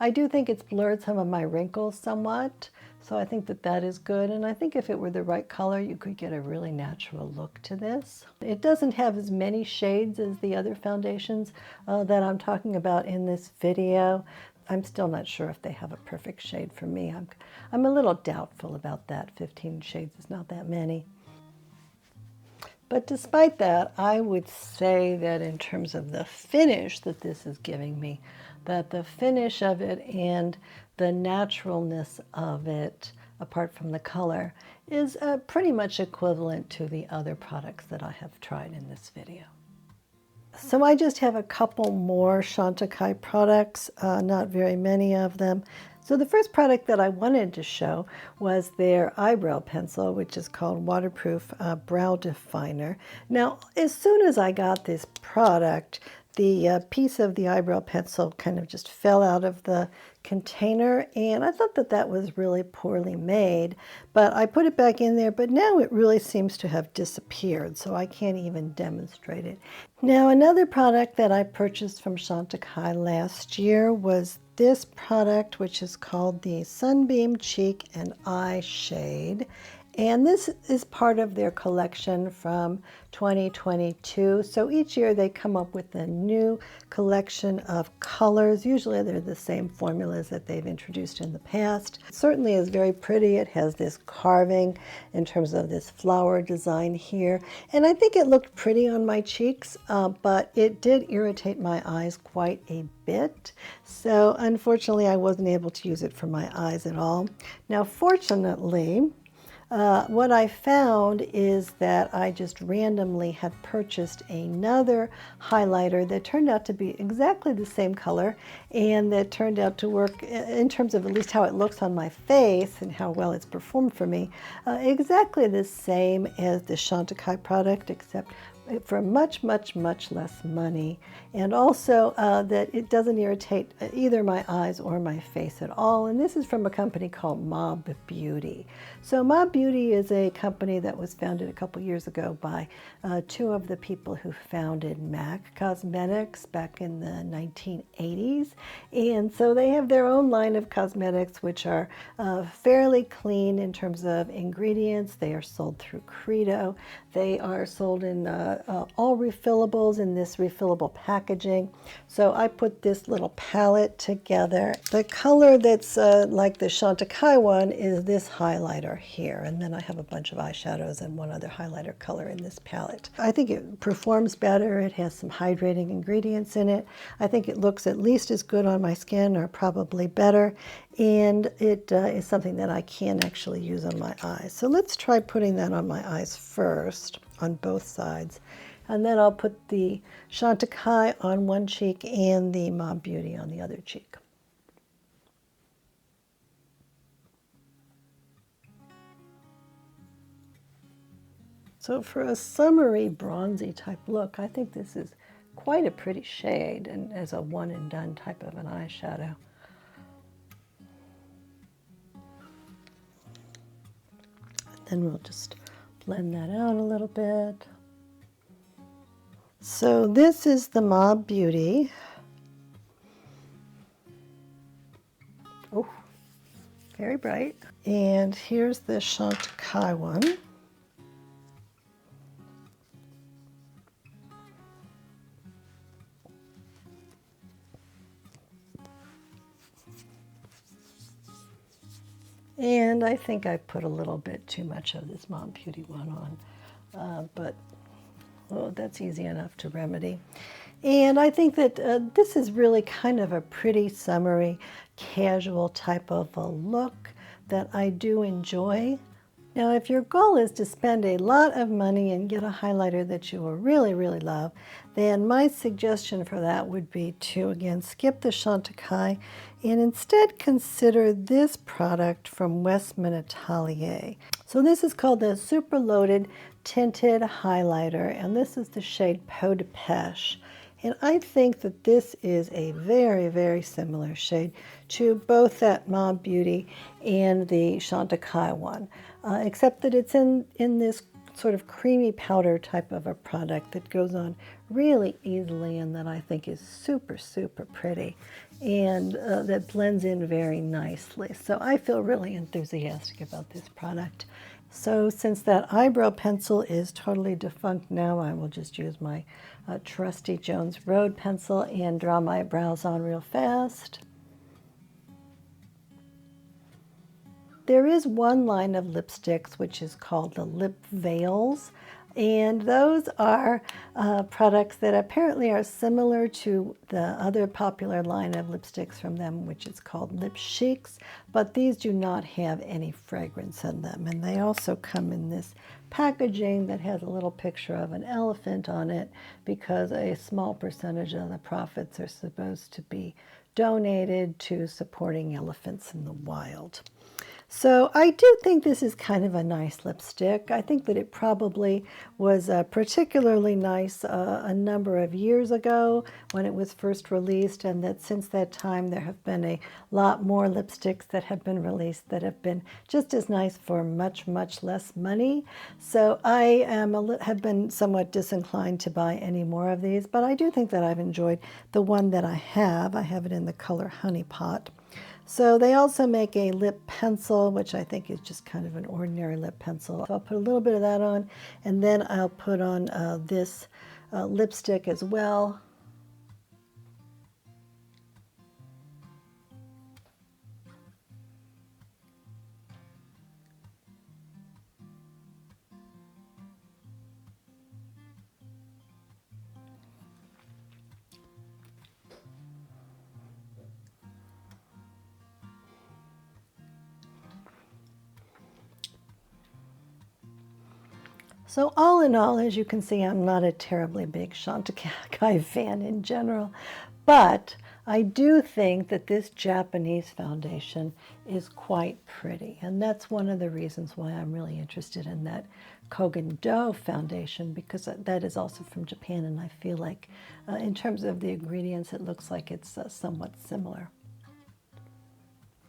I do think it's blurred some of my wrinkles somewhat, so I think that is good, and I think if it were the right color, you could get a really natural look to this. It doesn't have as many shades as the other foundations that I'm talking about in this video. I'm still not sure if they have a perfect shade for me. I'm a little doubtful about that. 15 shades is not that many. But despite that, I would say that in terms of the finish that this is giving me, that the finish of it and the naturalness of it apart from the color, is pretty much equivalent to the other products that I have tried in this video. So I just have a couple more Chantecaille products, not very many of them. So the first product that I wanted to show was their eyebrow pencil, which is called Waterproof Brow Definer. Now, as soon as I got this product, the piece of the eyebrow pencil kind of just fell out of the container, and I thought that that was really poorly made, but I put it back in there, but now it really seems to have disappeared, so I can't even demonstrate it. Now, another product that I purchased from Chantecaille last year was this product, which is called the Sunbeam Cheek and Eye Shade. And this is part of their collection from 2022. So each year they come up with a new collection of colors. Usually they're the same formulas that they've introduced in the past. It certainly is very pretty. It has this carving in terms of this flower design here. And I think it looked pretty on my cheeks, but it did irritate my eyes quite a bit. So unfortunately I wasn't able to use it for my eyes at all. Now fortunately, what I found is that I just randomly had purchased another highlighter that turned out to be exactly the same color and that turned out to work in terms of at least how it looks on my face and how well it's performed for me, exactly the same as the Chantecaille product, except for much, much, much less money, and also that it doesn't irritate either my eyes or my face at all. And this is from a company called Mob Beauty. So Mob Beauty is a company that was founded a couple years ago by two of the people who founded MAC Cosmetics back in the 1980s. And so they have their own line of cosmetics which are fairly clean in terms of ingredients. They are sold through Credo. They are sold in all refillables in this refillable packaging. So I put this little palette together. The color that's like the Chantecaille one is this highlighter here, and then I have a bunch of eyeshadows and one other highlighter color in this palette. I think it performs better. It has some hydrating ingredients in it. I think it looks at least as good on my skin, or probably better, and it is something that I can actually use on my eyes. So let's try putting that on my eyes first, on both sides. And then I'll put the Chantecaille on one cheek and the Mob Beauty on the other cheek. So for a summery, bronzy type look, I think this is quite a pretty shade and as a one and done type of an eyeshadow. And then we'll just blend that out a little bit. So this is the Mob Beauty. Oh, very bright. And here's the Chantecaille one. And I think I put a little bit too much of this Mob Beauty one on, but oh, that's easy enough to remedy. And I think that this is really kind of a pretty summery, casual type of a look that I do enjoy. Now, if your goal is to spend a lot of money and get a highlighter that you will really, really love, then my suggestion for that would be to, again, skip the Chantecaille and instead consider this product from Westman Atelier. So this is called the Super Loaded Tinted Highlighter, and this is the shade Peau de Pêche. And I think that this is a very, very similar shade to both that Mob Beauty and the Chantecaille one, except that it's in this sort of creamy powder type of a product that goes on really easily and that I think is super, super pretty, and that blends in very nicely. So I feel really enthusiastic about this product. So since that eyebrow pencil is totally defunct now, I will just use my trusty Jones Road pencil and draw my brows on real fast. There is one line of lipsticks which is called the Lip Veils. And those are products that apparently are similar to the other popular line of lipsticks from them, which is called Lip Chics, but these do not have any fragrance in them. And they also come in this packaging that has a little picture of an elephant on it, because a small percentage of the profits are supposed to be donated to supporting elephants in the wild. So I do think this is kind of a nice lipstick. I think that it probably was particularly nice a number of years ago when it was first released, and that since that time there have been a lot more lipsticks that have been released that have been just as nice for much, much less money. So I have been somewhat disinclined to buy any more of these, but I do think that I've enjoyed the one that I have. I have it in the color Honey Pot. So they also make a lip pencil, which I think is just kind of an ordinary lip pencil. So I'll put a little bit of that on, and then I'll put on this lipstick as well. So all in all, as you can see, I'm not a terribly big Chantecaille fan in general, but I do think that this Japanese foundation is quite pretty, and that's one of the reasons why I'm really interested in that Kogan Do foundation, because that is also from Japan, and I feel like in terms of the ingredients, it looks like it's somewhat similar.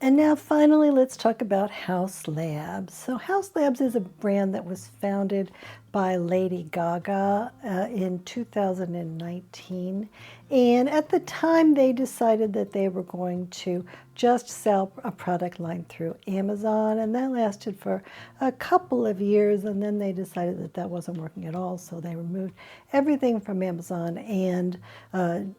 And now finally, let's talk about Haus Labs. So Haus Labs is a brand that was founded by Lady Gaga in 2019. And at the time, they decided that they were going to just sell a product line through Amazon, and that lasted for a couple of years, and then they decided that that wasn't working at all, so they removed everything from Amazon and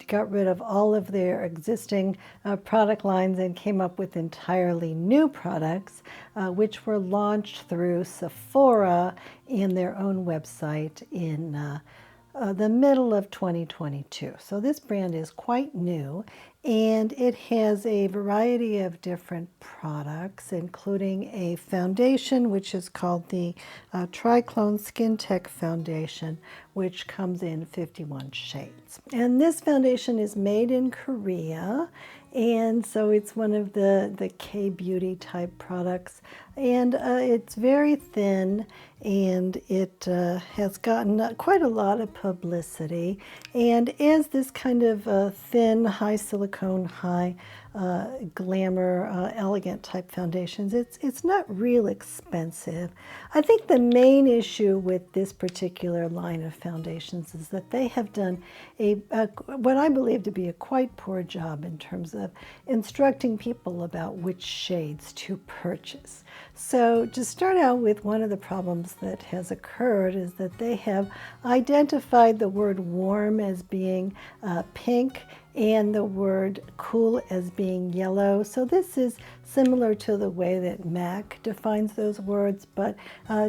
got rid of all of their existing product lines and came up with entirely new products, which were launched through Sephora in their own website in the middle of 2022. So this brand is quite new, and it has a variety of different products, including a foundation which is called the Triclone Skin Tech Foundation, which comes in 51 shades. And this foundation is made in Korea, and so it's one of the K-beauty type products, and it's very thin, and it has gotten quite a lot of publicity, and is this kind of thin, high silicone, high glamour, elegant type foundations. It's not real expensive. I think the main issue with this particular line of foundations is that they have done what I believe to be a quite poor job in terms of instructing people about which shades to purchase. So to start out with, one of the problems that has occurred is that they have identified the word warm as being pink and the word cool as being yellow. So this is similar to the way that MAC defines those words, but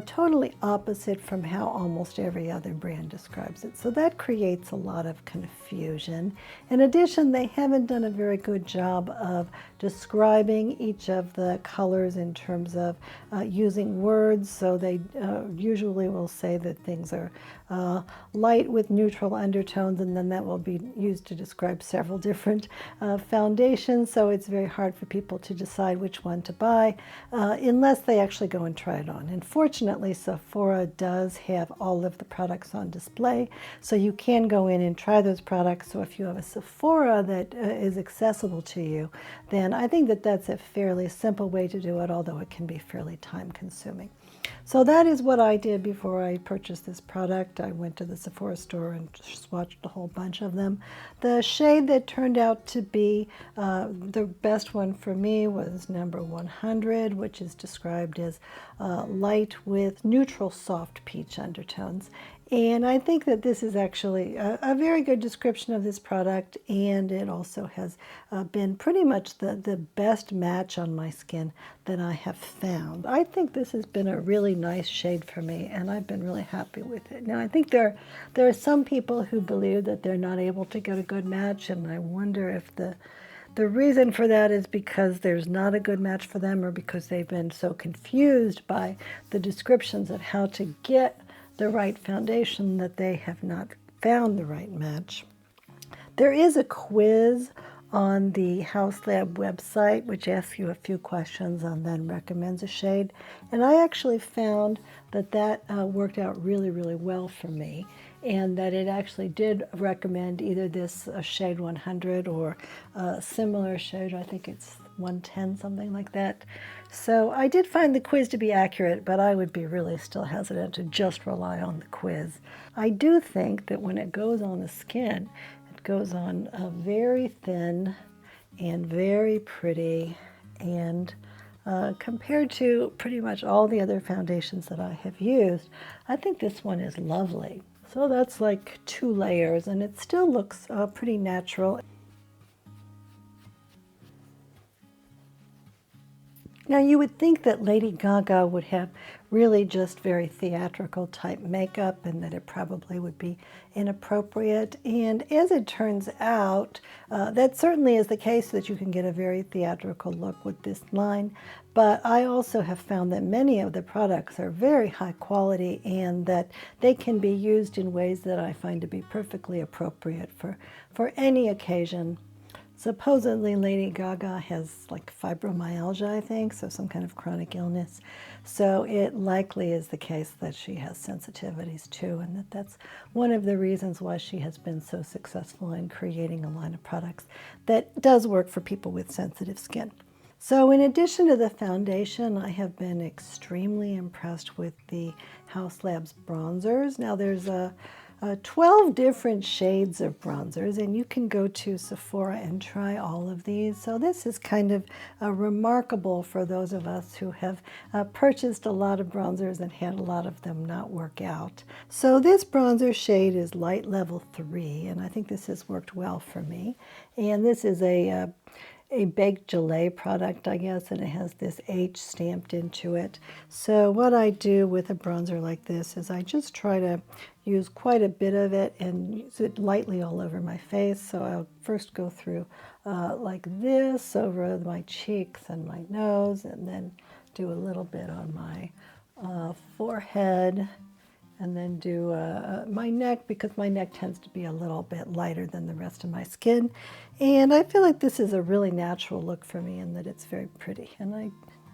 totally opposite from how almost every other brand describes it. So that creates a lot of confusion. In addition, they haven't done a very good job of describing each of the colors in terms of using words. So they usually will say that things are light with neutral undertones, and then that will be used to describe several different foundations. So it's very hard for people to decide which one to buy unless they actually go and try it on. And fortunately, Sephora does have all of the products on display, so you can go in and try those products. So if you have a Sephora that is accessible to you, then I think that that's a fairly simple way to do it, although it can be fairly time consuming. So that is what I did before I purchased this product. I went to the Sephora store and swatched a whole bunch of them. The shade that turned out to be the best one for me was number 100, which is described as light with neutral soft peach undertones. And I think that this is actually a very good description of this product, and it also has been pretty much the best match on my skin that I have found. I think this has been a really nice shade for me, and I've been really happy with it. Now, I think there are some people who believe that they're not able to get a good match, and I wonder if the reason for that is because there's not a good match for them, or because they've been so confused by the descriptions of how to get the right foundation that they have not found the right match. There is a quiz on the Haus Lab website which asks you a few questions and then recommends a shade. And I actually found that worked out really, really well for me, and that it actually did recommend either this shade 100 or a similar shade, I think it's 110, something like that. So I did find the quiz to be accurate, but I would be really still hesitant to just rely on the quiz. I do think that when it goes on the skin, it goes on very thin and very pretty, and compared to pretty much all the other foundations that I have used, I think this one is lovely. So that's like 2 layers, and it still looks pretty natural. Now, you would think that Lady Gaga would have really just very theatrical type makeup, and that it probably would be inappropriate. And as it turns out, that certainly is the case, that you can get a very theatrical look with this line. But I also have found that many of the products are very high quality, and that they can be used in ways that I find to be perfectly appropriate for any occasion. Supposedly Lady Gaga has like fibromyalgia, I think, so some kind of chronic illness. So it likely is the case that she has sensitivities too, and that's one of the reasons why she has been so successful in creating a line of products that does work for people with sensitive skin. So in addition to the foundation, I have been extremely impressed with the Haus Labs bronzers. Now there's 12 different shades of bronzers, and you can go to Sephora and try all of these. So this is kind of remarkable for those of us who have purchased a lot of bronzers and had a lot of them not work out. So this bronzer shade is light level 3, and I think this has worked well for me. And this is a baked gelée product, I guess, and it has this H stamped into it. So what I do with a bronzer like this is I just try to use quite a bit of it and use it lightly all over my face. So I'll first go through like this over my cheeks and my nose, and then do a little bit on my forehead, and then do my neck, because my neck tends to be a little bit lighter than the rest of my skin. And I feel like this is a really natural look for me, and that it's very pretty. And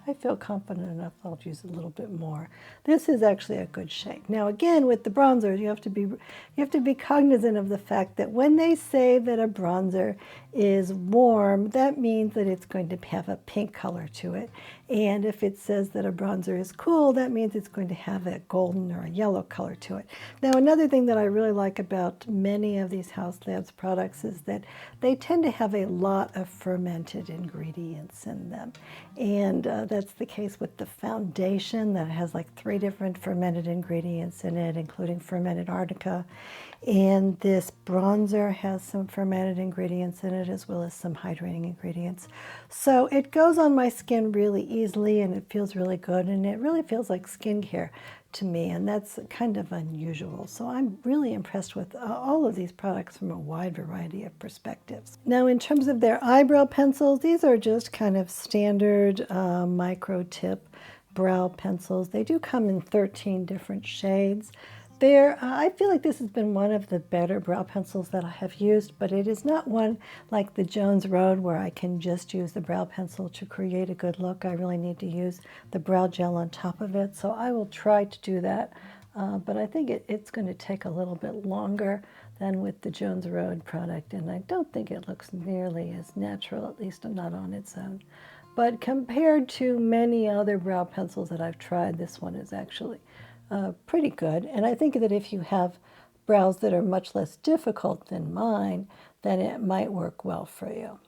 I feel confident enough I'll use a little bit more. This is actually a good shade. Now again, with the bronzers, you have to be cognizant of the fact that when they say that a bronzer is warm, that means that it's going to have a pink color to it. And if it says that a bronzer is cool, that means it's going to have a golden or a yellow color to it. Now, another thing that I really like about many of these Haus Labs products is that they tend to have a lot of fermented ingredients in them. And that's the case with the foundation, that has like 3 different fermented ingredients in it, including fermented arnica. And this bronzer has some fermented ingredients in it, as well as some hydrating ingredients. So it goes on my skin really easily, and it feels really good, and it really feels like skincare to me, and that's kind of unusual. So I'm really impressed with all of these products from a wide variety of perspectives. Now, in terms of their eyebrow pencils, these are just kind of standard micro tip brow pencils. They do come in 13 different shades. I feel like this has been one of the better brow pencils that I have used, but it is not one like the Jones Road where I can just use the brow pencil to create a good look. I really need to use the brow gel on top of it, so I will try to do that. But I think it's going to take a little bit longer than with the Jones Road product, and I don't think it looks nearly as natural, at least not on its own. But compared to many other brow pencils that I've tried, this one is actually pretty good. And I think that if you have brows that are much less difficult than mine, then it might work well for you.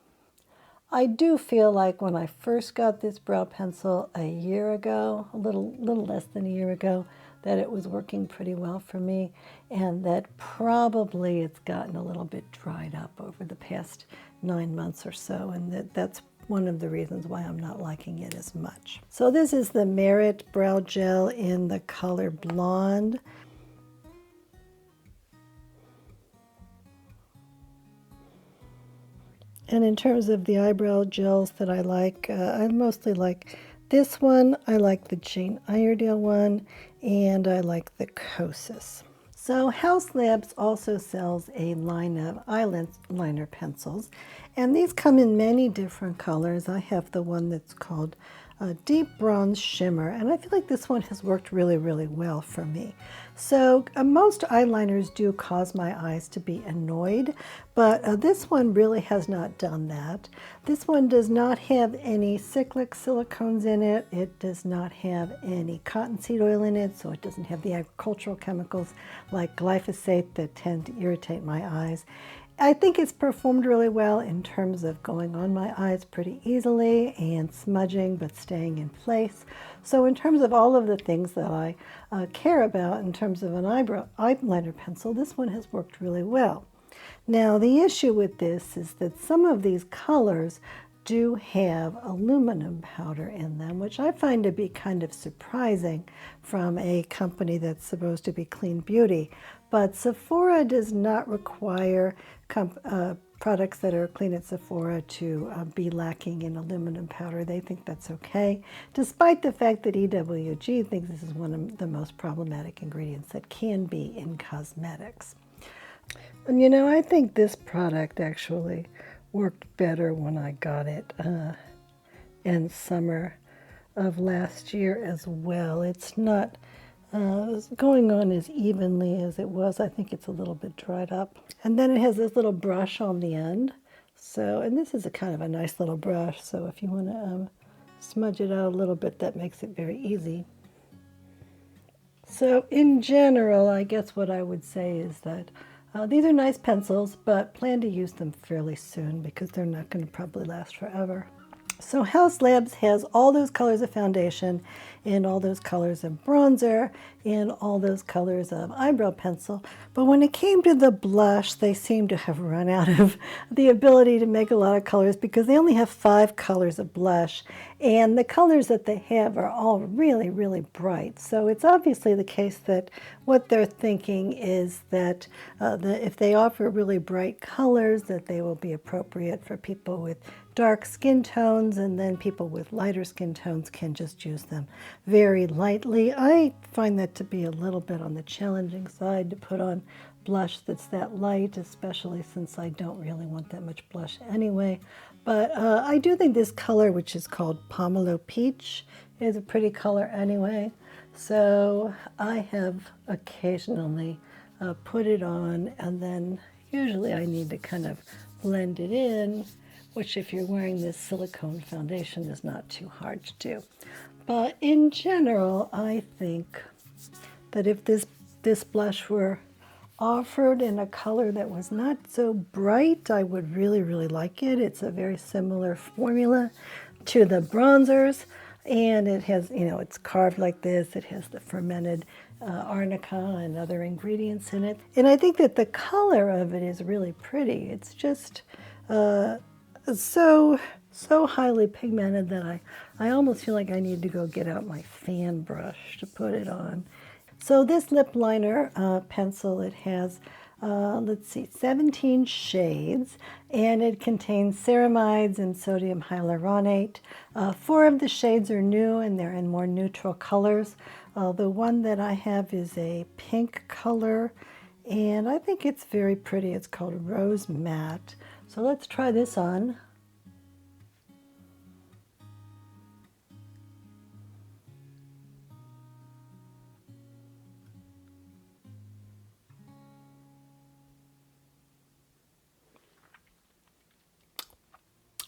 I do feel like when I first got this brow pencil a year ago, a little less than a year ago, that it was working pretty well for me, and that probably it's gotten a little bit dried up over the past 9 months or so, and that's one of the reasons why I'm not liking it as much. So this is the Merit Brow Gel in the color Blonde. And in terms of the eyebrow gels that I like, I mostly like this one. I like the Jane Iredale one, and I like the Kosas. So Haus Labs also sells a line of eyeliner pencils, and these come in many different colors. I have the one that's called Deep Bronze Shimmer, and I feel like this one has worked really, really well for me. So most eyeliners do cause my eyes to be annoyed, but this one really has not done that. This one does not have any cyclic silicones in it. It does not have any cottonseed oil in it, so it doesn't have the agricultural chemicals like glyphosate that tend to irritate my eyes. I think it's performed really well in terms of going on my eyes pretty easily and smudging but staying in place. So in terms of all of the things that I care about in terms of an eyeliner pencil, this one has worked really well. Now the issue with this is that some of these colors do have aluminum powder in them, which I find to be kind of surprising from a company that's supposed to be clean beauty. But Sephora does not require products that are clean at Sephora to be lacking in aluminum powder. They think that's okay, despite the fact that EWG thinks this is one of the most problematic ingredients that can be in cosmetics. And you know, I think this product actually worked better when I got it in summer of last year as well. It's not going on as evenly as it was. I think it's a little bit dried up. And then it has this little brush on the end. So, and this is a kind of a nice little brush, so if you want to smudge it out a little bit, that makes it very easy. So in general, I guess what I would say is that these are nice pencils, but plan to use them fairly soon because they're not going to probably last forever. So Haus Labs has all those colors of foundation and all those colors of bronzer and all those colors of eyebrow pencil. But when it came to the blush, they seem to have run out of the ability to make a lot of colors because they only have 5 colors of blush. And the colors that they have are all really, really bright. So it's obviously the case that what they're thinking is that if they offer really bright colors, that they will be appropriate for people with dark skin tones, and then people with lighter skin tones can just use them very lightly. I find that to be a little bit on the challenging side to put on blush that's that light, especially since I don't really want that much blush anyway. But I do think this color, which is called Pomelo Peach, is a pretty color anyway. So I have occasionally put it on, and then usually I need to kind of blend it in, which if you're wearing this silicone foundation is not too hard to do. But in general, I think that if this blush were offered in a color that was not so bright, I would really, really like it. It's a very similar formula to the bronzers, and it has, you know, it's carved like this. It has the fermented arnica and other ingredients in it. And I think that the color of it is really pretty. It's just so highly pigmented that I almost feel like I need to go get out my fan brush to put it on. So this lip liner pencil, it has, let's see, 17 shades, and it contains ceramides and sodium hyaluronate. 4 of the shades are new, and they're in more neutral colors. The one that I have is a pink color, and I think it's very pretty. It's called Rose Matte. So let's try this on.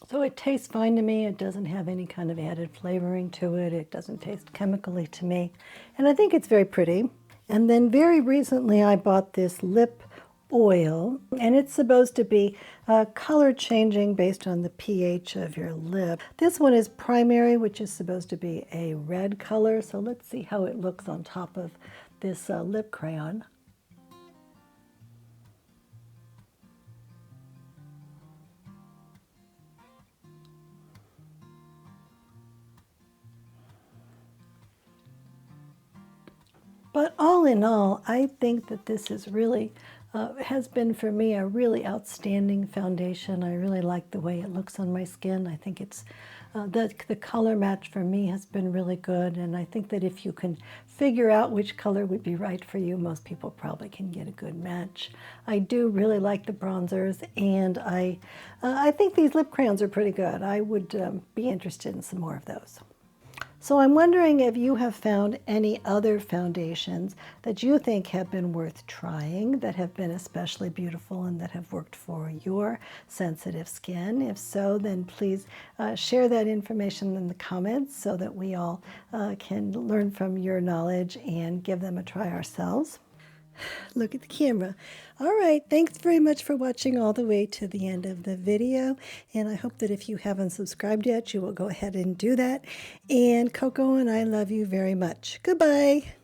So it tastes fine to me. It doesn't have any kind of added flavoring to it. It doesn't taste chemically to me. And I think it's very pretty. And then very recently I bought this lip oil, and it's supposed to be color changing based on the pH of your lip. This one is primary, which is supposed to be a red color. So let's see how it looks on top of this lip crayon. But all in all, I think that this is really, has been for me a really outstanding foundation. I really like the way it looks on my skin. I think it's, the color match for me has been really good. And I think that if you can figure out which color would be right for you, most people probably can get a good match. I do really like the bronzers, and I think these lip crayons are pretty good. I would be interested in some more of those. So I'm wondering if you have found any other foundations that you think have been worth trying, that have been especially beautiful and that have worked for your sensitive skin. If so, then please share that information in the comments so that we all can learn from your knowledge and give them a try ourselves. Look at the camera. All right, thanks very much for watching all the way to the end of the video. And I hope that if you haven't subscribed yet, you will go ahead and do that. And Coco and I love you very much. Goodbye.